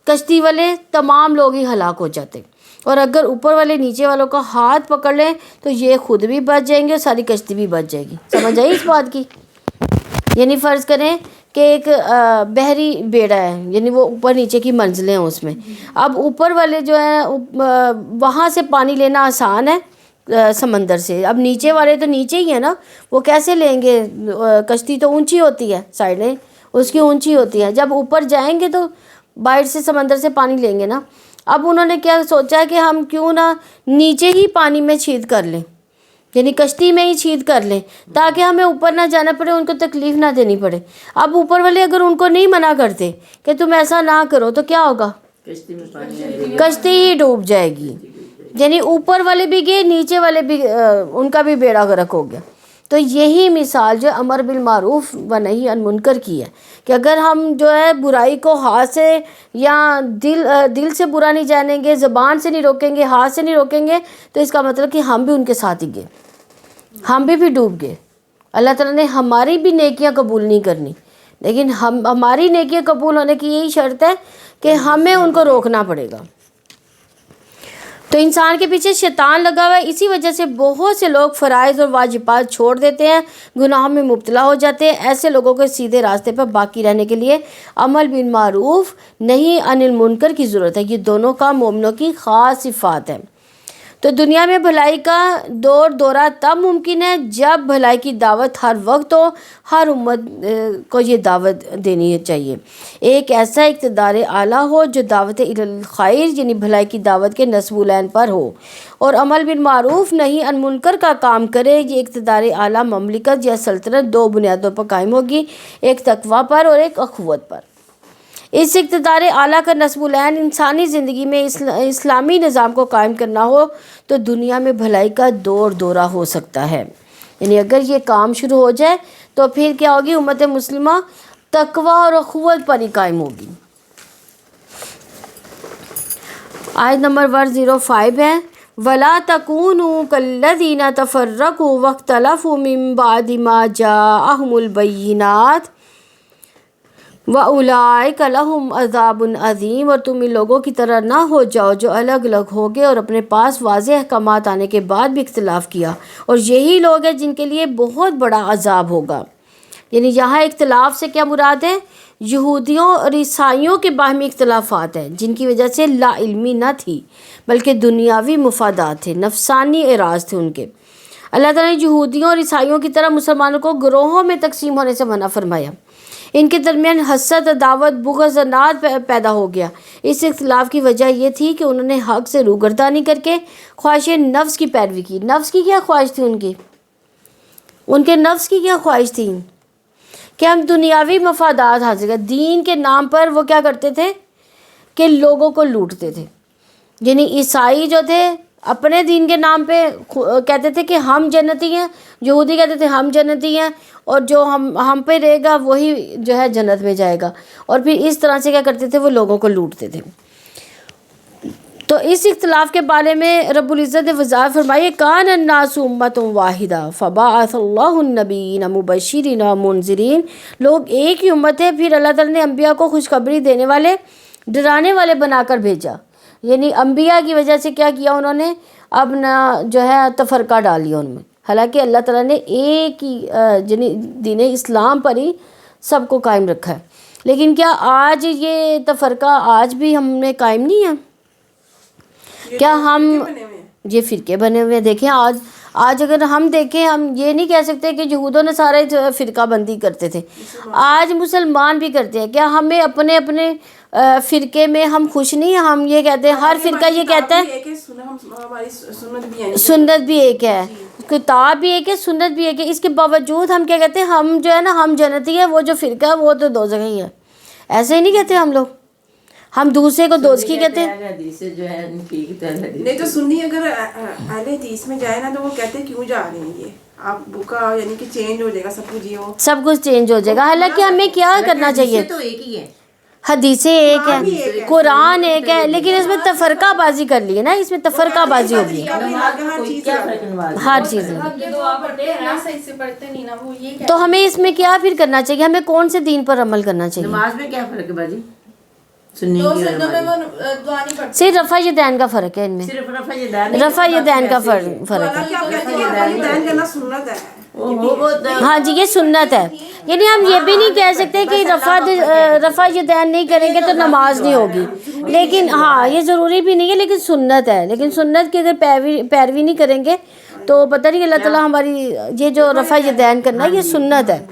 کشتی والے تمام لوگ ہی ہلاک ہو جاتے، اور اگر اوپر والے نیچے والوں کا ہاتھ پکڑ لیں تو یہ خود بھی بچ جائیں گے اور ساری کشتی بھی بچ جائے گی۔ سمجھ آئی اس بات کی؟ یعنی فرض کریں کہ ایک بحری بیڑا ہے، یعنی وہ اوپر نیچے کی منزلیں ہیں اس میں۔ اب اوپر والے جو ہیں وہاں سے پانی لینا آسان ہے سمندر سے، اب نیچے والے تو نیچے ہی ہیں نا، وہ کیسے لیں گے؟ کشتی تو اونچی ہوتی ہے، سائڈیں اس کی اونچی ہوتی ہیں، جب اوپر جائیں گے تو باہر سے سمندر سے پانی لیں گے نا۔ اب انہوں نے کیا سوچا کہ ہم کیوں نہ نیچے ہی پانی میں چھید کر لیں، یعنی کشتی میں ہی چھید کر لیں تاکہ ہمیں اوپر نہ جانا پڑے، ان کو تکلیف نہ دینی پڑے۔ اب اوپر والے اگر ان کو نہیں منع کرتے کہ تم ایسا نہ کرو تو کیا ہوگا؟ کشتی ہی ڈوب جائے گی، یعنی اوپر والے بھی گئے، نیچے والے بھی ان کا بھی بیڑا غرق ہو گیا۔ تو یہی مثال جو امر بالمعروف و نہی عن منکر کی ہے کہ اگر ہم جو ہے برائی کو ہاتھ سے یا دل سے برا نہیں جانیں گے، زبان سے نہیں روکیں گے، ہاتھ سے نہیں روکیں گے، تو اس کا مطلب کہ ہم بھی ان کے ساتھ ہی گئے، ہم بھی ڈوب گئے۔ اللہ تعالیٰ نے ہماری بھی نیکیاں قبول نہیں کرنی، لیکن ہماری نیکیاں قبول ہونے کی یہی شرط ہے کہ ہمیں ان کو روکنا پڑے گا۔ تو انسان کے پیچھے شیطان لگا ہوا ہے، اسی وجہ سے بہت سے لوگ فرائض اور واجبات چھوڑ دیتے ہیں، گناہوں میں مبتلا ہو جاتے ہیں۔ ایسے لوگوں کو سیدھے راستے پر باقی رہنے کے لیے عمل بالمعروف نہی عن المنکر کی ضرورت ہے۔ یہ دونوں کا مومنوں کی خاص صفات ہے۔ تو دنیا میں بھلائی کا دور دورہ تب ممکن ہے جب بھلائی کی دعوت ہر وقت ہو، ہر امت کو یہ دعوت دینی چاہیے۔ ایک ایسا اقتدار اعلیٰ ہو جو دعوت الخیر یعنی بھلائی کی دعوت کے نصب العین پر ہو اور عمل بالمعروف نہی عن منکر کا کام کرے۔ یہ اقتدار اعلیٰ مملکت یا سلطنت دو بنیادوں پر قائم ہوگی، ایک تقویٰ پر اور ایک اخوت پر۔ اس اقتدار اعلیٰ کا نصب العین انسانی زندگی میں اسلامی نظام کو قائم کرنا ہو تو دنیا میں بھلائی کا دور دورہ ہو سکتا ہے۔ یعنی اگر یہ کام شروع ہو جائے تو پھر کیا ہوگی؟ امت مسلمہ تقویٰ اور اخوت پر ہی قائم ہوگی۔ آیت نمبر 105 ہے وَلَا تَكُونُوا كَالَّذِينَ تَفَرَّقُوا وَاخْتَلَفُوا مِن بَعْدِ مَا جَاءَهُمُ الْبَيِّنَاتُ وَأُولَٰئِكَ لَهُمْ عَذَابٌ عَظِيمٌ، اور تم ان لوگوں کی طرح نہ ہو جاؤ جو الگ الگ ہو گئے اور اپنے پاس واضح احکامات آنے کے بعد بھی اختلاف کیا، اور یہی لوگ ہیں جن کے لیے بہت بڑا عذاب ہوگا۔ یعنی یہاں اختلاف سے کیا مراد ہے؟ یہودیوں اور عیسائیوں کے باہمی اختلافات ہیں جن کی وجہ سے لا علمی نہ تھی بلکہ دنیاوی مفادات تھے، نفسانی اعراض تھے ان کے۔ اللہ تعالیٰ نے یہودیوں اور عیسائیوں کی طرح مسلمانوں کو گروہوں میں تقسیم ہونے سے منع فرمایا۔ ان کے درمیان حسد، عداوت، بغض، عناد پیدا ہو گیا۔ اس اختلاف کی وجہ یہ تھی کہ انہوں نے حق سے روگردانی کر کے خواہش نفس کی پیروی کی۔ نفس کی کیا خواہش تھی ان کے نفس کی کیا خواہش تھی کہ ہم دنیاوی مفادات حاصل کریں۔ دین کے نام پر وہ کیا کرتے تھے کہ لوگوں کو لوٹتے تھے۔ یعنی عیسائی جو تھے اپنے دین کے نام پہ کہتے تھے کہ ہم جنتی ہیں، یہودی کہتے تھے ہم جنتی ہیں، اور جو ہم پہ رہے گا وہی جو ہے جنت میں جائے گا، اور پھر اس طرح سے کیا کرتے تھے؟ وہ لوگوں کو لوٹتے تھے۔ تو اس اختلاف کے بارے میں رب العزت نے وضاحت فرمائی کان الناس امۃ واحدہ فبعث اللہ النبیین مبشرین ومنذرین، لوگ ایک ہی امت ہے، پھر اللہ تعالیٰ نے انبیاء کو خوشخبری دینے والے، ڈرانے والے بنا کر بھیجا۔ یعنی انبیاء کی وجہ سے کیا کیا انہوں نے؟ اپنا جو ہے تفرقہ ڈال دیا ان میں، حالانکہ اللہ تعالیٰ نے ایک ہی یعنی دین اسلام پر ہی سب کو قائم رکھا ہے۔ لیکن کیا آج یہ تفرقہ آج بھی ہم میں قائم نہیں ہے؟ کیا ہم یہ فرقے بنے ہوئے ہیں؟ دیکھیں آج اگر ہم دیکھیں، ہم یہ نہیں کہہ سکتے کہ یہود و نصارہ فرقہ بندی کرتے تھے، آج مسلمان بھی کرتے ہیں۔ کیا ہمیں اپنے اپنے فرقے میں ہم خوش نہیں ہیں؟ ہم یہ کہتے ہیں، ہر فرقہ یہ کہتا ہے سنت بھی ایک ہے، کتاب بھی ایک ہے، سنت بھی ایک ہے، اس کے باوجود ہم کیا کہتے ہیں؟ ہم جو ہے نا ہم جنتی ہے، وہ جو فرقہ ہے وہ تو دوزخی ہے۔ ایسے ہی نہیں کہتے ہم لوگ، ہم دوسرے کو دوزخی کہتے ہیں۔ نہیں تو سنی اگر اہل حدیث میں جائے نا تو وہ کہتے ہیں کیوں جا رہے ہیں یہ آپ کا، یعنی کہ چینج ہو جائے گا سب کچھ، سب کچھ چینج ہو جائے گا۔ حالانکہ ہمیں کیا کرنا چاہیے؟ تو ایک ہی ہے، حدیثیں ایک ہے، قرآن ایک ہے، لیکن اس میں تفرقہ بازی کر لی ہے نا، اس میں تفرقہ بازی ہوگی ہر چیز میں۔ تو ہمیں اس میں کیا پھر کرنا چاہیے؟ ہمیں کون سے دین پر عمل کرنا چاہیے؟ نماز میں کیا فرق ہے باجی؟ سنی صرف رفع یدین کا فرق ہے ان میں، صرف رفع یدین، رفع یدین کا فرق ہے۔ ہاں جی یہ سنت ہے، یعنی ہم یہ بھی نہیں کہہ سکتے کہ رفع یدین نہیں کریں گے تو نماز نہیں ہوگی، لیکن ہاں یہ ضروری بھی نہیں ہے، لیکن سنت ہے۔ لیکن سنت کی اگر پیروی نہیں کریں گے تو پتہ نہیں اللہ تعالیٰ ہماری یہ جو رفع یدین کرنا ہے یہ سنت ہے،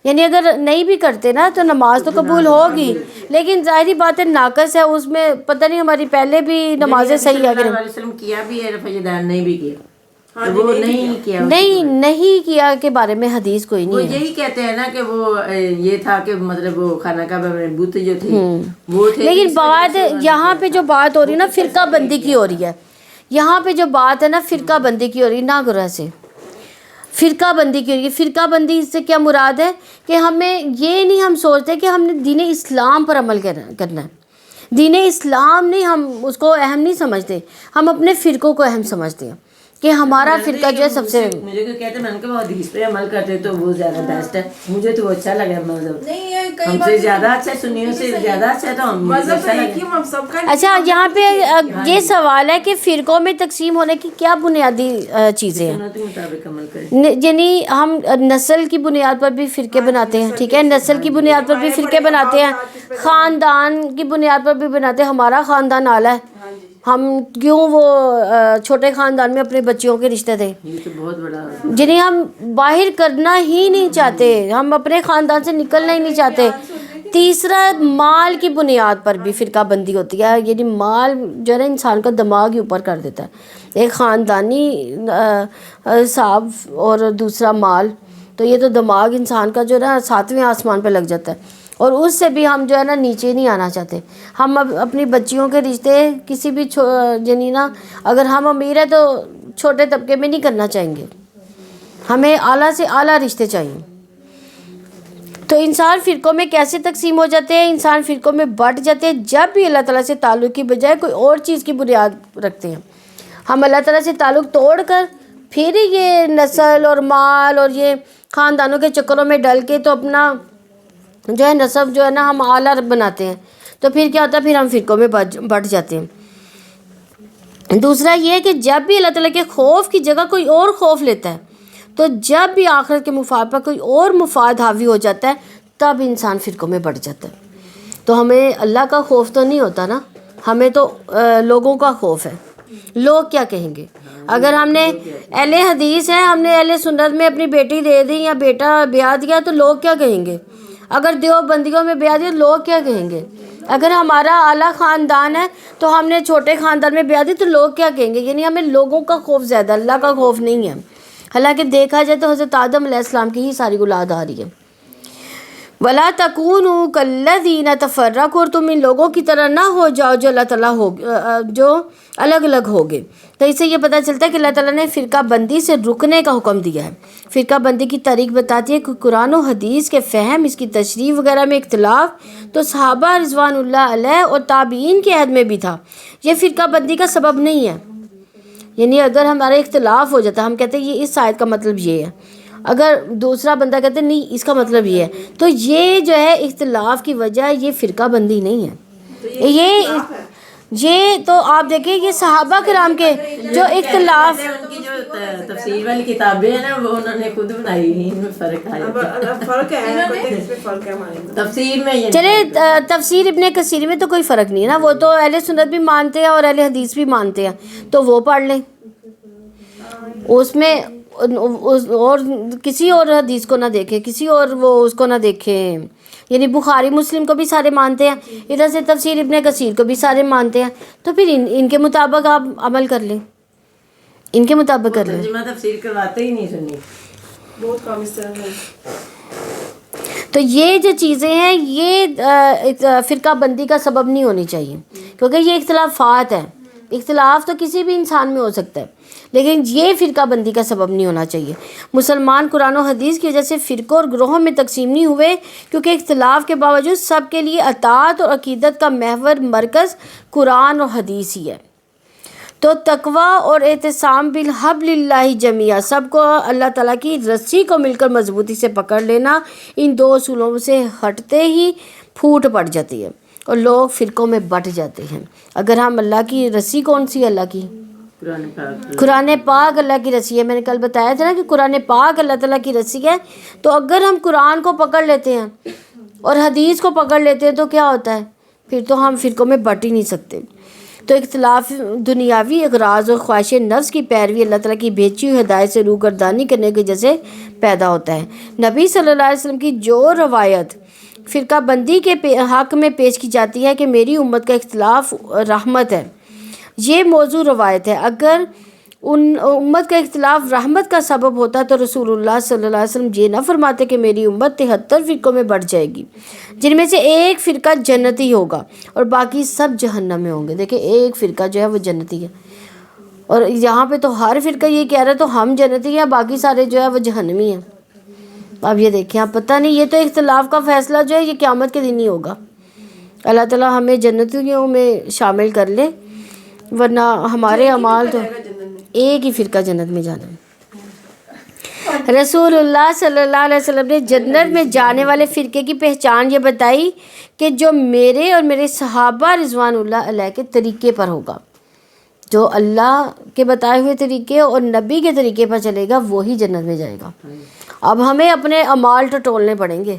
یعنی اگر نہیں بھی کرتے نا تو نماز تو قبول ہوگی، لیکن ظاہری بات ہے ناقص ہے اس میں، پتہ نہیں ہماری پہلے بھی نمازیں صحیح ہے کہ وسلم کیا بھی ہے، رفع یدین نہیں بھی کیا، وہ نہیں کیا، نہیں کیا کے بارے میں حدیث کوئی وہ نہیں ہے۔ یہی کہتے ہیں نا کہ وہ یہ تھا کہ مطلب وہ خانہ کعبہ میں بت جو تھی وہ تھے، لیکن بات یہاں پہ جو بات ہو رہی ہے نا فرقہ بندی کی ہو رہی ہے، یہاں پہ جو بات ہے نا فرقہ بندی کی ہو رہی ہے، نہ گرہ سے فرقہ بندی کی ہو رہی ہے۔ فرقہ بندی سے کیا مراد ہے کہ ہمیں یہ نہیں ہم سوچتے کہ ہم نے دین اسلام پر عمل کرنا ہے، دین اسلام نہیں، ہم اس کو اہم نہیں سمجھتے، ہم اپنے فرقوں کو اہم سمجھتے ہیں کہ ہمارا فرقہ جو ہے سب سے، مجھے کوئی کہتے ہیں میں نے کہا وہ حدیث پہ عمل کرتے تو وہ زیادہ بیسٹ ہے، مجھے تو اچھا لگا مذہب، ہم سے زیادہ اچھا ہے، سنیوں سے زیادہ اچھا ہے، تو ہم اچھا لگا۔ اچھا یہاں پہ یہ سوال ہے کہ فرقوں میں تقسیم ہونے کی کیا بنیادی چیزیں ہیں؟ سنت کے مطابق عمل کریں، یعنی ہم نسل کی بنیاد پر بھی فرقے بناتے ہیں، ٹھیک ہے، نسل کی بنیاد پر بھی فرقے بناتے ہیں، خاندان کی بنیاد پر بھی بناتے ہیں، ہمارا خاندان اعلیٰ ہے، ہم کیوں وہ چھوٹے خاندان میں اپنے بچیوں کے رشتے تھے یہ تو بہت بڑا جنہیں ہم باہر کرنا ہی نہیں چاہتے, ہم اپنے خاندان سے نکلنا ہی نہیں چاہتے. تیسرا, مال کی بنیاد پر بھی فرقہ بندی ہوتی ہے. یعنی مال جو ہے نا انسان کا دماغ ہی اوپر کر دیتا ہے. ایک خاندانی حساب اور دوسرا مال, تو یہ تو دماغ انسان کا جو ہے نا 7ویں آسمان پہ لگ جاتا ہے, اور اس سے بھی ہم جو ہے نا نیچے نہیں آنا چاہتے. ہم اب اپنی بچیوں کے رشتے کسی بھی یعنی نا اگر ہم امیر ہیں تو چھوٹے طبقے میں نہیں کرنا چاہیں گے, ہمیں اعلیٰ سے اعلیٰ رشتے چاہیے. تو انسان فرقوں میں کیسے تقسیم ہو جاتے ہیں؟ انسان فرقوں میں بٹ جاتے ہیں جب بھی اللہ تعالیٰ سے تعلق کی بجائے کوئی اور چیز کی بنیاد رکھتے ہیں. ہم اللہ تعالیٰ سے تعلق توڑ کر پھر یہ نسل اور مال اور یہ خاندانوں کے چکروں میں ڈل کے تو اپنا جو ہے نسب جو ہے نا ہم اعلیٰ بناتے ہیں, تو پھر کیا ہوتا ہے, پھر ہم فرقوں میں بٹ جاتے ہیں. دوسرا یہ کہ جب بھی اللہ تعالیٰ کے خوف کی جگہ کوئی اور خوف لیتا ہے, تو جب بھی آخرت کے مفاد پر کوئی اور مفاد حاوی ہو جاتا ہے, تب انسان فرقوں میں بٹ جاتا ہے. تو ہمیں اللہ کا خوف تو نہیں ہوتا نا, ہمیں تو لوگوں کا خوف ہے. لوگ کیا کہیں گے؟ اگر ہم نے اہل حدیث ہیں, ہم نے اہل سنت میں اپنی بیٹی دے دی یا بیٹا بیاہ دیا, تو لوگ کیا کہیں گے؟ اگر دیوبندیوں میں بیاہ دیا, لوگ کیا کہیں گے؟ اگر ہمارا اعلیٰ خاندان ہے تو ہم نے چھوٹے خاندان میں بیاہ دی, تو لوگ کیا کہیں گے؟ یعنی ہمیں لوگوں کا خوف زیادہ, اللہ کا خوف نہیں ہے. حالانکہ دیکھا جائے تو حضرت آدم علیہ السلام کی ہی ساری اولاد آ رہی ہے. وَلَا تَكُونُوا كَالَّذِينَ تَفَرَّقُوا, اور تم ان لوگوں کی طرح نہ ہو جاؤ جو اللہ تعالیٰ جو الگ الگ ہوگے. تو اس سے یہ پتہ چلتا ہے کہ اللہ تعالیٰ نے فرقہ بندی سے رکنے کا حکم دیا ہے. فرقہ بندی کی تاریخ بتاتی ہے کہ قرآن و حدیث کے فہم, اس کی تشریح وغیرہ میں اختلاف تو صحابہ رضوان اللہ علیہ اور تابعین کے عہد میں بھی تھا. یہ فرقہ بندی کا سبب نہیں ہے. یعنی اگر ہمارا اختلاف ہو جاتا ہے, ہم کہتے ہیں یہ اس آیت کا مطلب یہ ہے, اگر دوسرا بندہ کہتے ہیں نہیں اس کا مطلب یہ ہے, تو یہ جو ہے اختلاف کی وجہ, یہ فرقہ بندی نہیں ہے. یہ تو آپ دیکھیں, یہ صحابہ کرام کے جو اختلاف, ان کی جو تفسیر والی کتابیں ہیں نا, وہ انہوں نے خود بنائی ہیں, ان میں فرق ہے تفسیر میں. چلے تفسیر ابن کثیر میں تو کوئی فرق نہیں ہے نا, وہ تو اہل سنت بھی مانتے ہیں اور اہل حدیث بھی مانتے ہیں, تو وہ پڑھ لیں. اس میں اور کسی اور حدیث کو نہ دیکھیں, کسی اور وہ اس کو نہ دیکھیں. یعنی بخاری مسلم کو بھی سارے مانتے ہیں, ادھر سے تفسیر ابن کثیر کو بھی سارے مانتے ہیں, تو پھر ان کے مطابق آپ عمل کر لیں, ان کے مطابق کر لیں. ترجمہ تفسیر کرواتے ہی نہیں سنی, بہت کم اس طرح ہے. تو یہ جو چیزیں ہیں یہ فرقہ بندی کا سبب نہیں ہونی چاہیے, کیونکہ یہ اختلافات ہیں. اختلاف تو کسی بھی انسان میں ہو سکتا ہے, لیکن یہ فرقہ بندی کا سبب نہیں ہونا چاہیے. مسلمان قرآن و حدیث کی وجہ سے فرقوں اور گروہوں میں تقسیم نہیں ہوئے, کیونکہ اختلاف کے باوجود سب کے لیے اطاعت اور عقیدت کا محور مرکز قرآن اور حدیث ہی ہے. تو تقویٰ اور اعتصام بالحبل اللہ جمیعا, سب کو اللہ تعالیٰ کی رسی کو مل کر مضبوطی سے پکڑ لینا, ان دو اصولوں سے ہٹتے ہی پھوٹ پڑ جاتی ہے اور لوگ فرقوں میں بٹ جاتے ہیں. اگر ہم اللہ کی رسی, کون سی اللہ کی؟ قرآن پاک اللہ کی رسی ہے. میں نے کل بتایا تھا نا کہ قرآن پاک اللہ تعالیٰ کی رسی ہے. تو اگر ہم قرآن کو پکڑ لیتے ہیں اور حدیث کو پکڑ لیتے ہیں, تو کیا ہوتا ہے, پھر تو ہم فرقوں میں بٹ ہی نہیں سکتے. تو اختلاف دنیاوی اغراض اور خواہش نفس کی پیروی اللہ تعالیٰ کی بھیجی ہوئی ہدایت سے روگردانی کرنے کی وجہ سے پیدا ہوتا ہے. نبی صلی اللہ علیہ وسلم کی جو روایت فرقہ بندی کے حق میں پیش کی جاتی ہے کہ میری امت کا اختلاف رحمت ہے, یہ موضوع روایت ہے. اگر ان امت کا اختلاف رحمت کا سبب ہوتا تو رسول اللہ صلی اللہ علیہ وسلم یہ نہ فرماتے کہ میری امت 73 فرقوں میں بٹ جائے گی, جن میں سے ایک فرقہ جنتی ہوگا اور باقی سب جہنم میں ہوں گے. دیکھیں ایک فرقہ جو ہے وہ جنتی ہے, اور یہاں پہ تو ہر فرقہ یہ کہہ رہا ہے تو ہم جنتی ہیں, باقی سارے جو ہے وہ جہنمی ہیں. اب یہ دیکھیں, آپ پتہ نہیں, یہ تو اختلاف کا فیصلہ جو ہے یہ قیامت کے دن ہی ہوگا. اللہ تعالیٰ ہمیں جنتیوں میں شامل کر لے, ورنہ ہمارے اعمال تو ایک ہی فرقہ جنت میں جانا ہے. رسول اللہ صلی اللہ علیہ وسلم نے جنت میں جانے والے فرقے کی پہچان یہ بتائی کہ جو میرے اور میرے صحابہ رضوان اللہ علیہ کے طریقے پر ہوگا, جو اللہ کے بتائے ہوئے طریقے اور نبی کے طریقے پر چلے گا وہی جنت میں جائے گا. اب ہمیں اپنے اعمال ٹٹولنے پڑیں گے,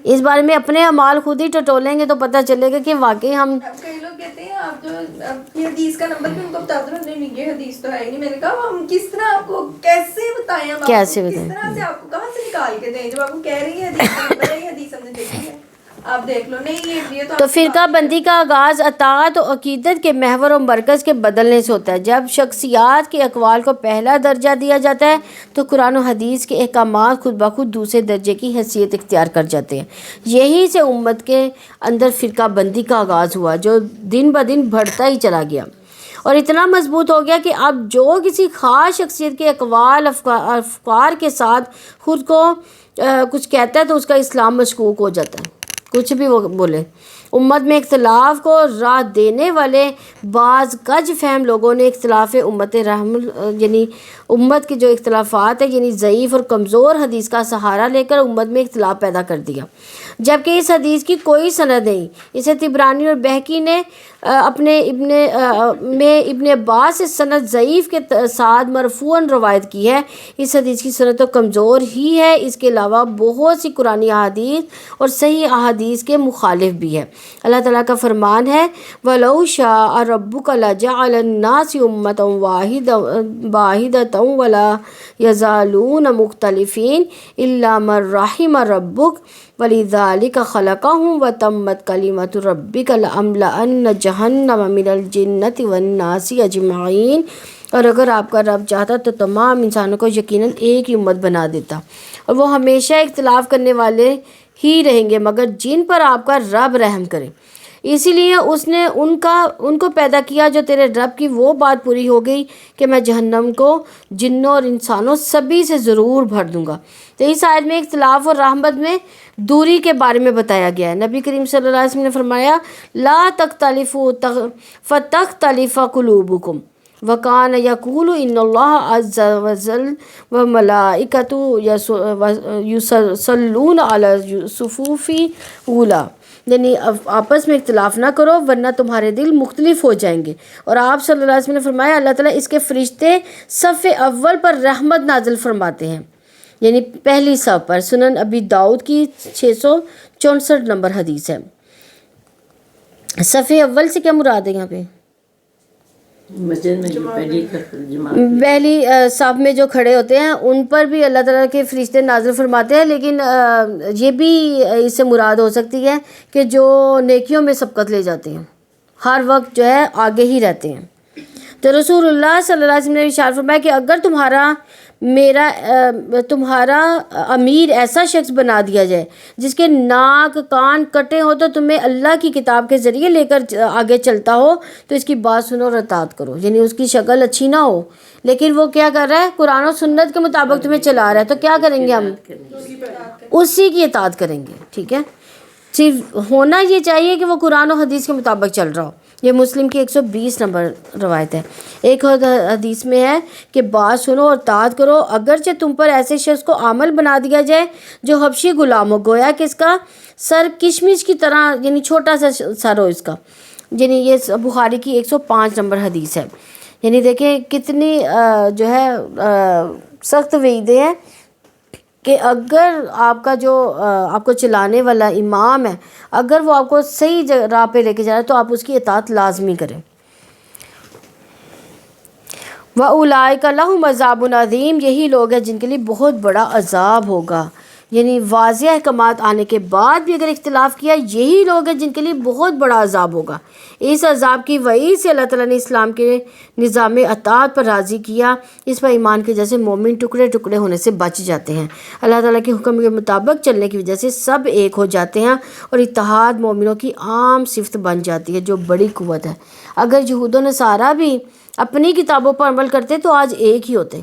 اس بارے میں اپنے اعمال خود ہی ٹٹولیں گے تو پتہ چلے گا کہ واقعی ہم. کئی لوگ کہتے ہیں آپ جو اپنی حدیث کا نمبر بھی ان کو بتا دو. نہیں یہ حدیث تو ہے ہی نہیں. میں نے کہا ہم کس طرح آپ کو کیسے بتائیں, ہم کس طرح سے آپ کو کہاں سے نکال کے دیں, جب آپ کو کہہ رہی ہے حدیث کا نمبر ہے, یہ حدیث ہم نے دیکھی ہے آپ دیکھ لو. نہیں یہ تو فرقہ بندی کا آغاز اطاعت و عقیدت کے محور و مرکز کے بدلنے سے ہوتا ہے. جب شخصیات کے اقوال کو پہلا درجہ دیا جاتا ہے تو قرآن و حدیث کے احکامات خود بخود دوسرے درجے کی حیثیت اختیار کر جاتے ہیں. یہی سے امت کے اندر فرقہ بندی کا آغاز ہوا جو دن بدن بڑھتا ہی چلا گیا اور اتنا مضبوط ہو گیا کہ اب جو کسی خاص شخصیت کے اقوال افکار کے ساتھ خود کو کچھ کہتا ہے تو اس کا اسلام مشکوک ہو جاتا ہے, کچھ بھی وہ بولے. امت میں اختلاف کو راہ دینے والے بعض کج فہم لوگوں نے اختلاف امت رحم یعنی امت کے جو اختلافات ہیں یعنی ضعیف اور کمزور حدیث کا سہارا لے کر امت میں اختلاف پیدا کر دیا, جبکہ اس حدیث کی کوئی سند نہیں. اسے طبرانی اور بہقی نے اپنے ابن عباس سے سند ضعیف کے ساتھ مرفوعاً روایت کی ہے. اس حدیث کی سند تو کمزور ہی ہے, اس کے علاوہ بہت سی قرآنی احادیث اور صحیح احادیث کے مخالف بھی ہے. اللہ تعالیٰ کا فرمان ہے وَلَوْ شَاءَ رَبُّكَ لَجَعَلَ النَّاسِ أُمَّةً وَاحِدَةً وَلَا يَزَالُونَ مُخْتَلِفِينَ إِلَّا مَن رَحِمَ رَبُّكَ وَلِذَلِكَ خَلَقَهُمْ وَتَمَّتْ كَلِمَةُ رَبِّكَ لَأَمْلَأَنَّ جَهَنَّمَ مِنَ الْجِنَّةِ وَالنَّاسِ أَجْمَعِينَ. اور اگر آپ کا رب چاہتا تو تمام انسانوں کو یقیناً ایک ہی امت بنا دیتا اور وہ ہمیشہ اختلاف کرنے والے ہی رہیں گے مگر جن پر آپ کا رب رحم کرے. اسی لیے اس نے ان کو پیدا کیا جو تیرے رب کی وہ بات پوری ہو گئی کہ میں جہنم کو جنوں اور انسانوں سبھی سے ضرور بھر دوں گا. تو اس آیت میں اختلاف اور رحمت میں دوری کے بارے میں بتایا گیا ہے. نبی کریم صلی اللہ علیہ وسلم نے فرمایا لا تختلفوا فتختلف قلوبکم وکان یقول ان اللہ عز وجل وملائکتہ یصلون علی الصفوف اولا, یعنی آپس میں اختلاف نہ کرو ورنہ تمہارے دل مختلف ہو جائیں گے. اور آپ صلی اللہ علیہ وسلم نے فرمایا اللہ تعالیٰ اس کے فرشتے صف اول پر رحمت نازل فرماتے ہیں, یعنی پہلی صف پر. سنن ابی داؤد کی 664 نمبر حدیث ہے. صف اول سے کیا مراد ہے یہاں پہ؟ مسجد میں پہلی صف میں جو کھڑے ہوتے ہیں ان پر بھی اللہ تعالیٰ کے فرشتے نازل فرماتے ہیں, لیکن یہ بھی اس سے مراد ہو سکتی ہے کہ جو نیکیوں میں سبقت لے جاتے ہیں ہر وقت جو ہے آگے ہی رہتے ہیں. تو رسول اللہ صلی اللہ علیہ وسلم نے ارشاد فرمایا کہ اگر تمہارا امیر ایسا شخص بنا دیا جائے جس کے ناک کان کٹے ہو تو تمہیں اللہ کی کتاب کے ذریعے لے کر آگے چلتا ہو تو اس کی بات سنو اور اطاعت کرو. یعنی اس کی شکل اچھی نہ ہو لیکن وہ کیا کر رہا ہے قرآن و سنت کے مطابق تمہیں چلا رہا ہے, تو کیا کریں گے ہم اسی کی اطاعت کریں گے. ٹھیک ہے, صرف ہونا یہ چاہیے کہ وہ قرآن و حدیث کے مطابق چل رہا ہو. یہ مسلم کی 120 نمبر روایت ہے. ایک حدیث میں ہے کہ بات سنو اور اطاعت کرو اگرچہ تم پر ایسے شخص کو عامل بنا دیا جائے جو حبشی غلام ہو, گویا کہ اس کا سر کشمش کی طرح یعنی چھوٹا سا سر ہو اس کا. یعنی یہ بخاری کی 105 نمبر حدیث ہے. یعنی دیکھیں کتنی جو ہے سخت وعیدیں ہیں کہ اگر آپ کا جو آپ کو چلانے والا امام ہے اگر وہ آپ کو صحیح راہ پہ لے کے جا رہا ہے تو آپ اس کی اطاعت لازمی کریں. وَأُولَٰئِكَ لَهُمْ عَذَابٌ عَظِيمٌ, یہی لوگ ہیں جن کے لیے بہت بڑا عذاب ہوگا. یعنی واضح احکامات آنے کے بعد بھی اگر اختلاف کیا یہی لوگ ہیں جن کے لیے بہت بڑا عذاب ہوگا. اس عذاب کی وعید سے اللہ تعالیٰ نے اسلام کے نظام اطاعت پر راضی کیا. اس پر ایمان کے جیسے مومن ٹکڑے ٹکڑے ہونے سے بچ جاتے ہیں. اللہ تعالیٰ کے حکم کے مطابق چلنے کی وجہ سے سب ایک ہو جاتے ہیں اور اتحاد مومنوں کی عام صفت بن جاتی ہے جو بڑی قوت ہے. اگر یہود و نصارہ بھی اپنی کتابوں پر عمل کرتے تو آج ایک ہی ہوتے.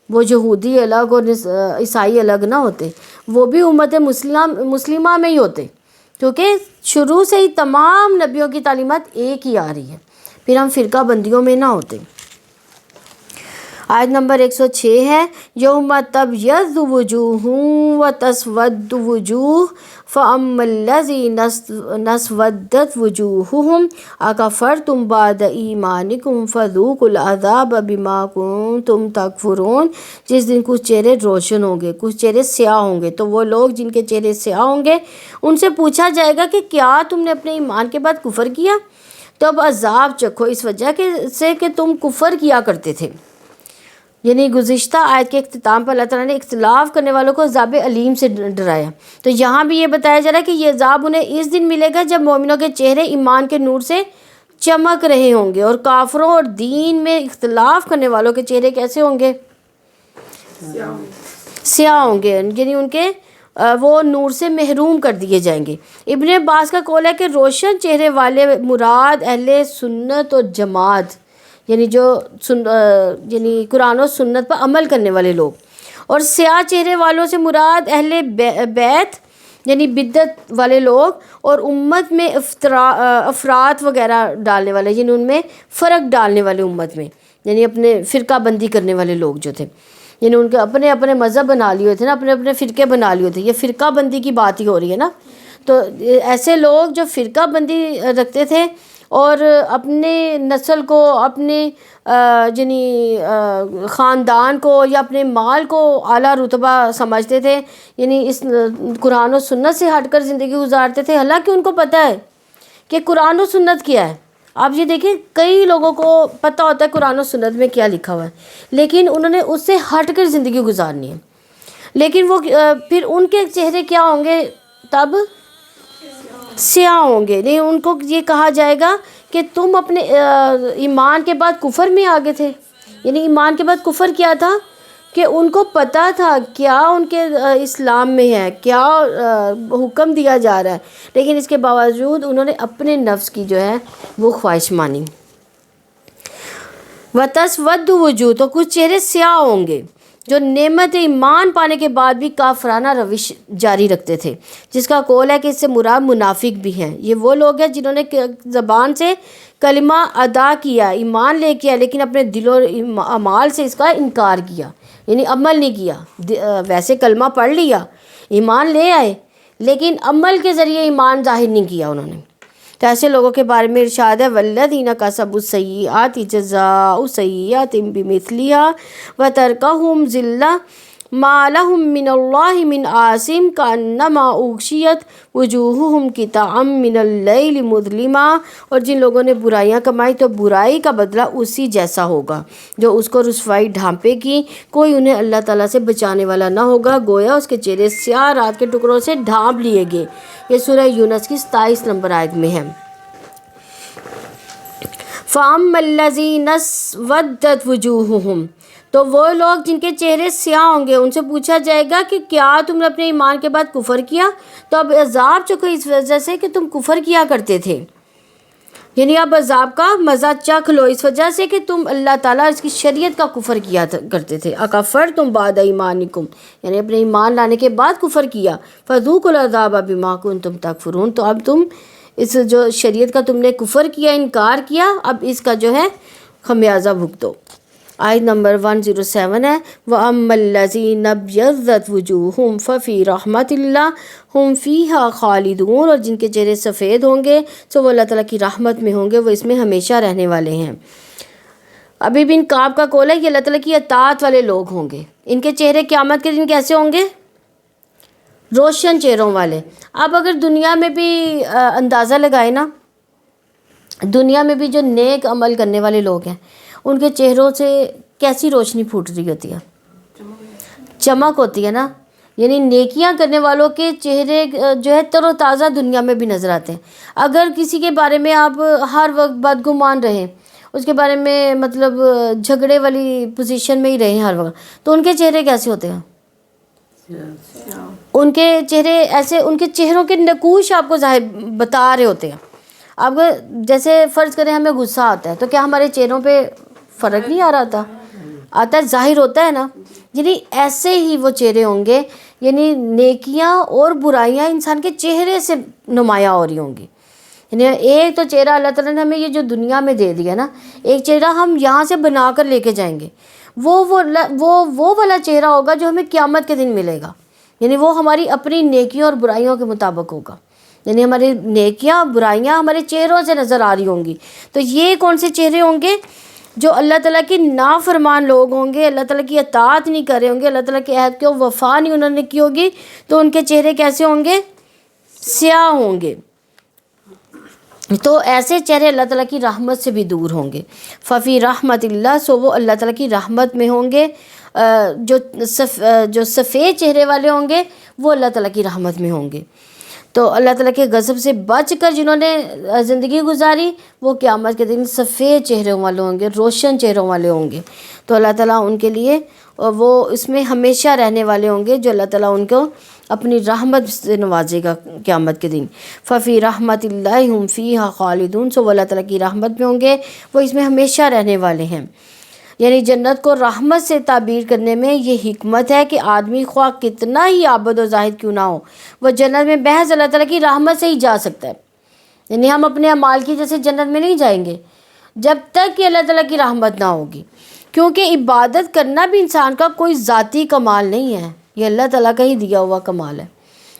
وہ یہودی الگ اور عیسائی الگ نہ ہوتے, وہ بھی امت مسلمہ میں ہی ہوتے, کیونکہ شروع سے ہی تمام نبیوں کی تعلیمات ایک ہی آ رہی ہے. پھر ہم فرقہ بندیوں میں نہ ہوتے. آیت نمبر 106 ہے یوم تبیض وجوہ و تسود وجوہ فاما الذین اسودت وجوہہم اکفرتم بعد ایمانکم فذوقوا العذاب بما کنتم تکفرون. جس دن کچھ چہرے روشن ہوں گے، کچھ چہرے سیاہ ہوں گے، تو وہ لوگ جن کے چہرے سیاہ ہوں گے ان سے پوچھا جائے گا کہ کیا تم نے اپنے ایمان کے بعد کفر کیا؟ تو اب عذاب چکھو اس وجہ سے کہ تم کفر کیا کرتے تھے. یعنی گزشتہ آیت کے اختتام پر اللہ تعالیٰ نے اختلاف کرنے والوں کو عذاب علیم سے ڈرایا. تو یہاں بھی یہ بتایا جا رہا ہے کہ یہ عذاب انہیں اس دن ملے گا جب مومنوں کے چہرے ایمان کے نور سے چمک رہے ہوں گے، اور کافروں اور دین میں اختلاف کرنے والوں کے چہرے کیسے ہوں گے؟ سیاہ ہوں گے، یعنی ان کے وہ نور سے محروم کر دیے جائیں گے. ابن عباس کا قول ہے کہ روشن چہرے والے مراد اہل سنت اور جماعت، یعنی جو یعنی قرآن و سنت پر عمل کرنے والے لوگ، اور سیاہ چہرے والوں سے مراد اہل بیت یعنی بدعت والے لوگ، اور امت میں افراد وغیرہ ڈالنے والے، یعنی ان میں فرق ڈالنے والے، امت میں یعنی اپنے فرقہ بندی کرنے والے لوگ جو تھے، یعنی ان کے اپنے اپنے مذہب بنا لیے تھے نا، اپنے اپنے فرقے بنا لیے تھے. یہ فرقہ بندی کی بات ہی ہو رہی ہے نا. تو ایسے لوگ جو فرقہ بندی رکھتے تھے اور اپنے نسل کو، اپنے یعنی خاندان کو یا اپنے مال کو اعلیٰ رتبہ سمجھتے تھے، یعنی اس قرآن و سنت سے ہٹ کر زندگی گزارتے تھے، حالانکہ ان کو پتہ ہے کہ قرآن و سنت کیا ہے. آپ یہ دیکھیں کئی لوگوں کو پتہ ہوتا ہے قرآن و سنت میں کیا لکھا ہوا ہے، لیکن انہوں نے اس سے ہٹ کر زندگی گزارنی ہے. لیکن وہ پھر ان کے چہرے کیا ہوں گے؟ تب سیاہ ہوں گے. نہیں، ان کو یہ کہا جائے گا کہ تم اپنے ایمان کے بعد کفر میں آگے تھے. یعنی ایمان کے بعد کفر کیا تھا کہ ان کو پتہ تھا کیا ان کے اسلام میں ہے، کیا حکم دیا جا رہا ہے، لیکن اس کے باوجود انہوں نے اپنے نفس کی جو ہے وہ خواہش مانی. وَتَسْوَدُّ وُجُوهٌ، تو کچھ چہرے سیاہ ہوں گے جو نعمت ایمان پانے کے بعد بھی کافرانہ روش جاری رکھتے تھے، جس کا قول ہے کہ اس سے مراد منافق بھی ہیں. یہ وہ لوگ ہیں جنہوں نے زبان سے کلمہ ادا کیا، ایمان لے کیا، لیکن اپنے دل و اعمال سے اس کا انکار کیا، یعنی عمل نہیں کیا. ویسے کلمہ پڑھ لیا، ایمان لے آئے، لیکن عمل کے ذریعے ایمان ظاہر نہیں کیا انہوں نے. تو ایسے لوگوں کے بارے میں ارشاد ہے وَالَّذِينَ كَسَبُوا السَّيِّئَاتِ جَزَاءُ سَيِّئَةٍ بِمِثْلِهَا وَتَرْكَهُمْ ذِلَّةً مَا لَهُم مِّنَ اللَّهِ مِنْ عَاصِمٍ كَأَنَّمَا أُغْشِيَتْ وُجُوهُهُمْ قِطَعًا مِّنَ اللَّيْلِ مُظْلِمًا. اور جن لوگوں نے برائیاں کمائی تو برائی کا بدلہ اسی جیسا ہوگا جو اس کو رسوائی ڈھانپے گی. کوئی انہیں اللہ تعالیٰ سے بچانے والا نہ ہوگا، گویا اس کے چہرے سیاہ رات کے ٹکڑوں سے ڈھانپ لیے گئے. یہ سورہ یونس کی 27 نمبر آیت میں ہے. فَأَمَّا الَّذِينَ اسْوَدَّتْ وُجُوهُهُمْ، تو وہ لوگ جن کے چہرے سیاہ ہوں گے ان سے پوچھا جائے گا کہ کیا تم نے اپنے ایمان کے بعد کفر کیا؟ تو اب عذاب چکھو اس وجہ سے کہ تم کفر کیا کرتے تھے. یعنی اب عذاب کا مزہ چکھ لو اس وجہ سے کہ تم اللہ تعالیٰ اس کی شریعت کا کفر کیا کرتے تھے. اکفرتم بعد ایمانکم، یعنی اپنے ایمان لانے کے بعد کفر کیا. فذوقوا العذاب بما کنتم تکفرون، تو اب تم اس جو شریعت کا تم نے کفر کیا، انکار کیا، اب اس کا جو ہے خمیازہ بھگتو. آیت نمبر 107 ہے وَأَمَّا الَّذِينَ ابْيَضَّتْ وُجُوهُهُمْ فَفِي رَحْمَةِ اللَّهِ هُمْ فِيهَا خَالِدُونَ. اور جن کے چہرے سفید ہوں گے تو وہ اللہ تعالیٰ کی رحمت میں ہوں گے، وہ اس میں ہمیشہ رہنے والے ہیں. ابھی بن کعب کا قول ہے کہ اللہ تعالیٰ کی اطاعت والے لوگ ہوں گے. ان کے چہرے قیامت کے دن کیسے ہوں گے؟ روشن چہروں والے. اب اگر دنیا میں بھی اندازہ لگائے نا، دنیا میں بھی جو نیک عمل کرنے والے لوگ ہیں ان کے چہروں سے کیسی روشنی پھوٹ رہی ہوتی ہے، چمک ہوتی ہے نا. یعنی نیکیاں کرنے والوں کے چہرے جو ہے تر و تازہ دنیا میں بھی نظر آتے ہیں. اگر کسی کے بارے میں آپ ہر وقت بدگمان رہیں، اس کے بارے میں مطلب جھگڑے والی پوزیشن میں ہی رہیں ہر وقت، تو ان کے چہرے کیسے ہوتے ہیں؟ ان کے چہرے ایسے، ان کے چہروں کے نقوش آپ کو ظاہر بتا رہے ہوتے ہیں. اب جیسے فرض کریں ہمیں غصہ آتا ہے تو کیا ہمارے چہروں پہ فرق نہیں آ رہا آتا ہے، ظاہر ہوتا ہے نا. یعنی ایسے ہی وہ چہرے ہوں گے، یعنی نیکیاں اور برائیاں انسان کے چہرے سے نمایاں ہو رہی ہوں گی. یعنی ایک تو چہرہ اللہ تعالیٰ نے ہمیں یہ جو دنیا میں دے دیا نا، ایک چہرہ ہم یہاں سے بنا کر لے کے جائیں گے. وہ والا چہرہ ہوگا جو ہمیں قیامت کے دن ملے گا، یعنی وہ ہماری اپنی نیکیوں اور برائیوں کے مطابق ہوگا، یعنی ہماری نیکیاں برائیاں ہمارے چہروں سے نظر آ رہی ہوں گی۔ تو یہ کون سے چہرے ہوں گے؟ جو اللہ تعالیٰ کی نافرمان لوگ ہوں گے، اللہ تعالیٰ کی اطاعت نہیں کر رہے ہوں گے، اللہ تعالیٰ کے عہد کو وفا نہیں انہوں نے کی ہوگی، تو ان کے چہرے کیسے ہوں گے؟ سیاہ ہوں گے۔ تو ایسے چہرے اللہ تعالیٰ کی رحمت سے بھی دور ہوں گے۔ ففی رحمت اللہ، سو وہ اللہ تعالیٰ کی رحمت میں ہوں گے۔ جو سفید چہرے والے ہوں گے وہ اللہ تعالیٰ کی رحمت میں ہوں گے۔ تو اللہ تعالیٰ کے غضب سے بچ کر جنہوں نے زندگی گزاری وہ قیامت کے دن سفید چہروں والے ہوں گے، روشن چہروں والے ہوں گے۔ تو اللہ تعالیٰ ان کے لیے وہ اس میں ہمیشہ رہنے والے ہوں گے، جو اللہ تعالیٰ ان کو اپنی رحمت سے نوازے گا قیامت کے دن۔ ففی رحمت اللہ ہم فیہا خالدون، سو وہ اللہ تعالیٰ کی رحمت میں ہوں گے، وہ اس میں ہمیشہ رہنے والے ہیں۔ یعنی جنت کو رحمت سے تعبیر کرنے میں یہ حکمت ہے کہ آدمی خواہ کتنا ہی عابد و زاہد کیوں نہ ہو، وہ جنت میں محض اللہ تعالیٰ کی رحمت سے ہی جا سکتا ہے۔ یعنی ہم اپنے اعمال کی جیسے جنت میں نہیں جائیں گے جب تک کہ اللہ تعالیٰ کی رحمت نہ ہوگی، کیونکہ عبادت کرنا بھی انسان کا کوئی ذاتی کمال نہیں ہے، یہ اللہ تعالیٰ کا ہی دیا ہوا کمال ہے۔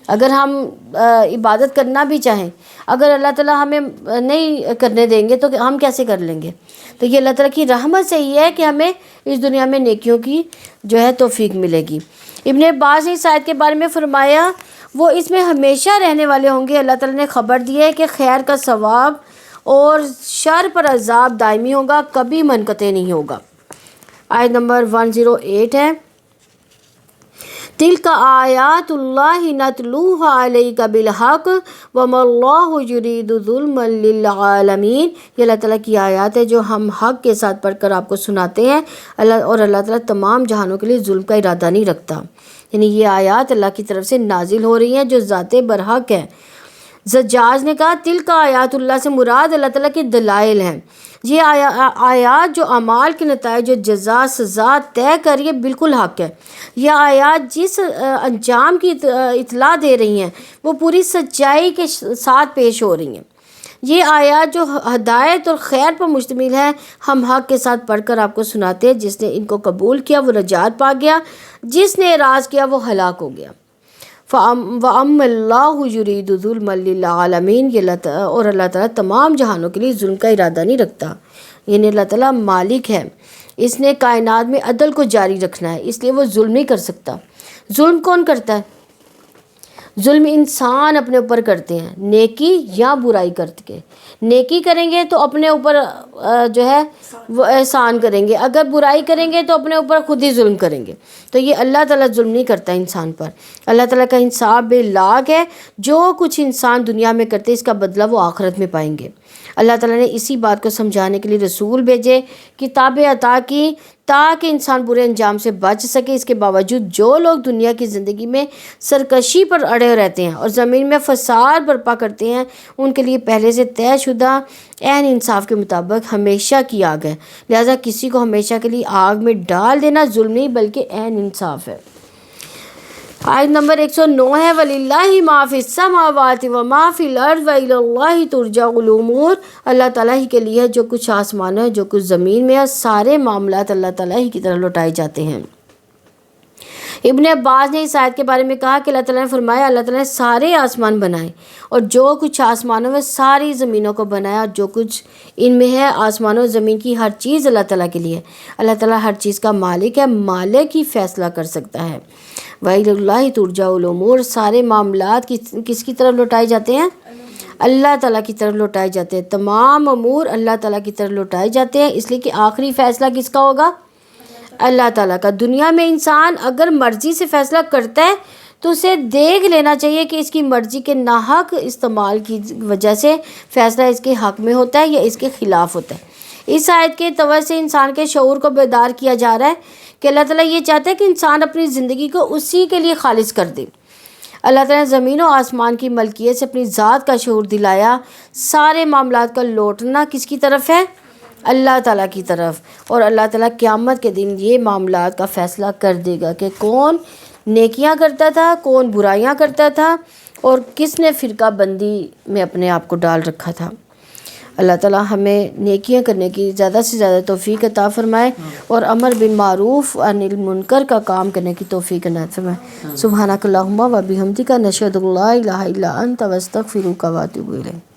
اگر ہم عبادت کرنا بھی چاہیں، اگر اللہ تعالیٰ ہمیں نہیں کرنے دیں گے تو ہم کیسے کر لیں گے؟ تو یہ اللہ تعالیٰ کی رحمت سے ہی ہے کہ ہمیں اس دنیا میں نیکیوں کی جو ہے توفیق ملے گی۔ ابن عباس نے اس آیت کے بارے میں فرمایا وہ اس میں ہمیشہ رہنے والے ہوں گے۔ اللہ تعالیٰ نے خبر دی ہے کہ خیر کا ثواب اور شر پر عذاب دائمی ہوگا، کبھی منقطع نہیں ہوگا۔ آیت نمبر 108 ہے، تلک آیات اللہ نتلوہا علیک بالحق وما اللہ یرید ظلما للعالمین، یہ اللہ تعالیٰ کی آیات ہے جو ہم حق کے ساتھ پڑھ کر آپ کو سناتے ہیں، اور اللہ تعالیٰ تمام جہانوں کے لیے ظلم کا ارادہ نہیں رکھتا۔ یعنی یہ آیات اللہ کی طرف سے نازل ہو رہی ہیں جو ذات برحق ہے۔ زجاج نے کہا تلک آیات اللہ سے مراد اللہ تعالیٰ کے دلائل ہیں، یہ آیات جو اعمال کے نتائج جو جزا سزا طے کر رہی ہے بالکل حق ہے۔ یہ آیات جس انجام کی اطلاع دے رہی ہیں وہ پوری سچائی کے ساتھ پیش ہو رہی ہیں۔ یہ آیات جو ہدایت اور خیر پر مشتمل ہے ہم حق کے ساتھ پڑھ کر آپ کو سناتے ہیں، جس نے ان کو قبول کیا وہ نجات پا گیا، جس نے اعراض کیا وہ ہلاک ہو گیا۔ وَأَمَّ اللَّهُ يُرِيدُ ظُلْمًا لِلْعَالَمِينَ، اور اللہ تعالیٰ تمام جہانوں کے لیے ظلم کا ارادہ نہیں رکھتا، یعنی اللہ تعالیٰ مالک ہے، اس نے کائنات میں عدل کو جاری رکھنا ہے، اس لیے وہ ظلم نہیں کر سکتا۔ ظلم کون کرتا ہے؟ ظلم انسان اپنے اوپر کرتے ہیں، نیکی یا برائی کر کے۔ نیکی کریں گے تو اپنے اوپر جو ہے وہ احسان کریں گے، اگر برائی کریں گے تو اپنے اوپر خود ہی ظلم کریں گے۔ تو یہ اللہ تعالیٰ ظلم نہیں کرتا انسان پر، اللہ تعالیٰ کا انصاف بے لاگ ہے، جو کچھ انسان دنیا میں کرتے اس کا بدلہ وہ آخرت میں پائیں گے۔ اللہ تعالیٰ نے اسی بات کو سمجھانے کے لیے رسول بھیجے، کتابیں عطا کی تاکہ انسان برے انجام سے بچ سکے۔ اس کے باوجود جو لوگ دنیا کی زندگی میں سرکشی پر اڑے رہتے ہیں اور زمین میں فساد برپا کرتے ہیں، ان کے لیے پہلے سے طے شدہ عین انصاف کے مطابق ہمیشہ کی آگ ہے، لہٰذا کسی کو ہمیشہ کے لیے آگ میں ڈال دینا ظلم نہیں بلکہ عین انصاف ہے۔ آیت نمبر 109 ہے وَلِلَّهِ مَا فِي السَّمَاوَاتِ وَمَا فِي الْأَرْضِ وَإِلَى اللَّهِ تُرْجَعُ الْأُمُورُ، اللہ تعالیٰ ہی کے لیے جو کچھ آسمانوں ہے جو کچھ زمین میں ہے، سارے معاملات اللہ تعالیٰ ہی کی طرف لوٹائے جاتے ہیں۔ ابن عباس نے اس آیت کے بارے میں کہا کہ اللہ تعالیٰ نے فرمایا اللہ تعالیٰ نے سارے آسمان بنائے اور جو کچھ آسمانوں میں ساری زمینوں کو بنایا، اور جو کچھ ان میں ہے آسمانوں زمین کی ہر چیز اللہ تعالیٰ کے لیے۔ اللہ تعالیٰ ہر چیز کا مالک ہے، مالک ہی فیصلہ کر سکتا ہے۔ وَإِلَى اللَّهِ تُرْجَعُ الْأُمُورُ، سارے معاملات کس کی طرف لوٹائے جاتے ہیں؟ اللہ تعالیٰ کی طرف لوٹائے جاتے ہیں، تمام امور اللہ تعالیٰ کی طرف لوٹائے جاتے ہیں، اس لیے کہ آخری فیصلہ کس کا ہوگا؟ اللہ تعالیٰ کا۔ دنیا میں انسان اگر مرضی سے فیصلہ کرتا ہے تو اسے دیکھ لینا چاہیے کہ اس کی مرضی کے ناحق استعمال کی وجہ سے فیصلہ اس کے حق میں ہوتا ہے یا اس کے خلاف ہوتا ہے۔ اس آیت کے توجہ سے انسان کے شعور کو بیدار کیا جا رہا ہے کہ اللہ تعالیٰ یہ چاہتا ہے کہ انسان اپنی زندگی کو اسی کے لیے خالص کر دے۔ اللہ تعالیٰ نے زمین و آسمان کی ملکیت سے اپنی ذات کا شعور دلایا، سارے معاملات کا لوٹنا کس کی طرف ہے؟ اللہ تعالیٰ کی طرف، اور اللہ تعالیٰ قیامت کے دن یہ معاملات کا فیصلہ کر دے گا کہ کون نیکیاں کرتا تھا، کون برائیاں کرتا تھا، اور کس نے فرقہ بندی میں اپنے آپ کو ڈال رکھا تھا۔ اللہ تعالیٰ ہمیں نیکیاں کرنے کی زیادہ سے زیادہ توفیق عطا فرمائے اور امر بالمعروف عن المنکر کا کام کرنے کی توفیق عنایت فرمائے۔ سبحانک اللہم و بحمدک نشہد ان لا الہ الا انت نستغفرک و نتوب الیک۔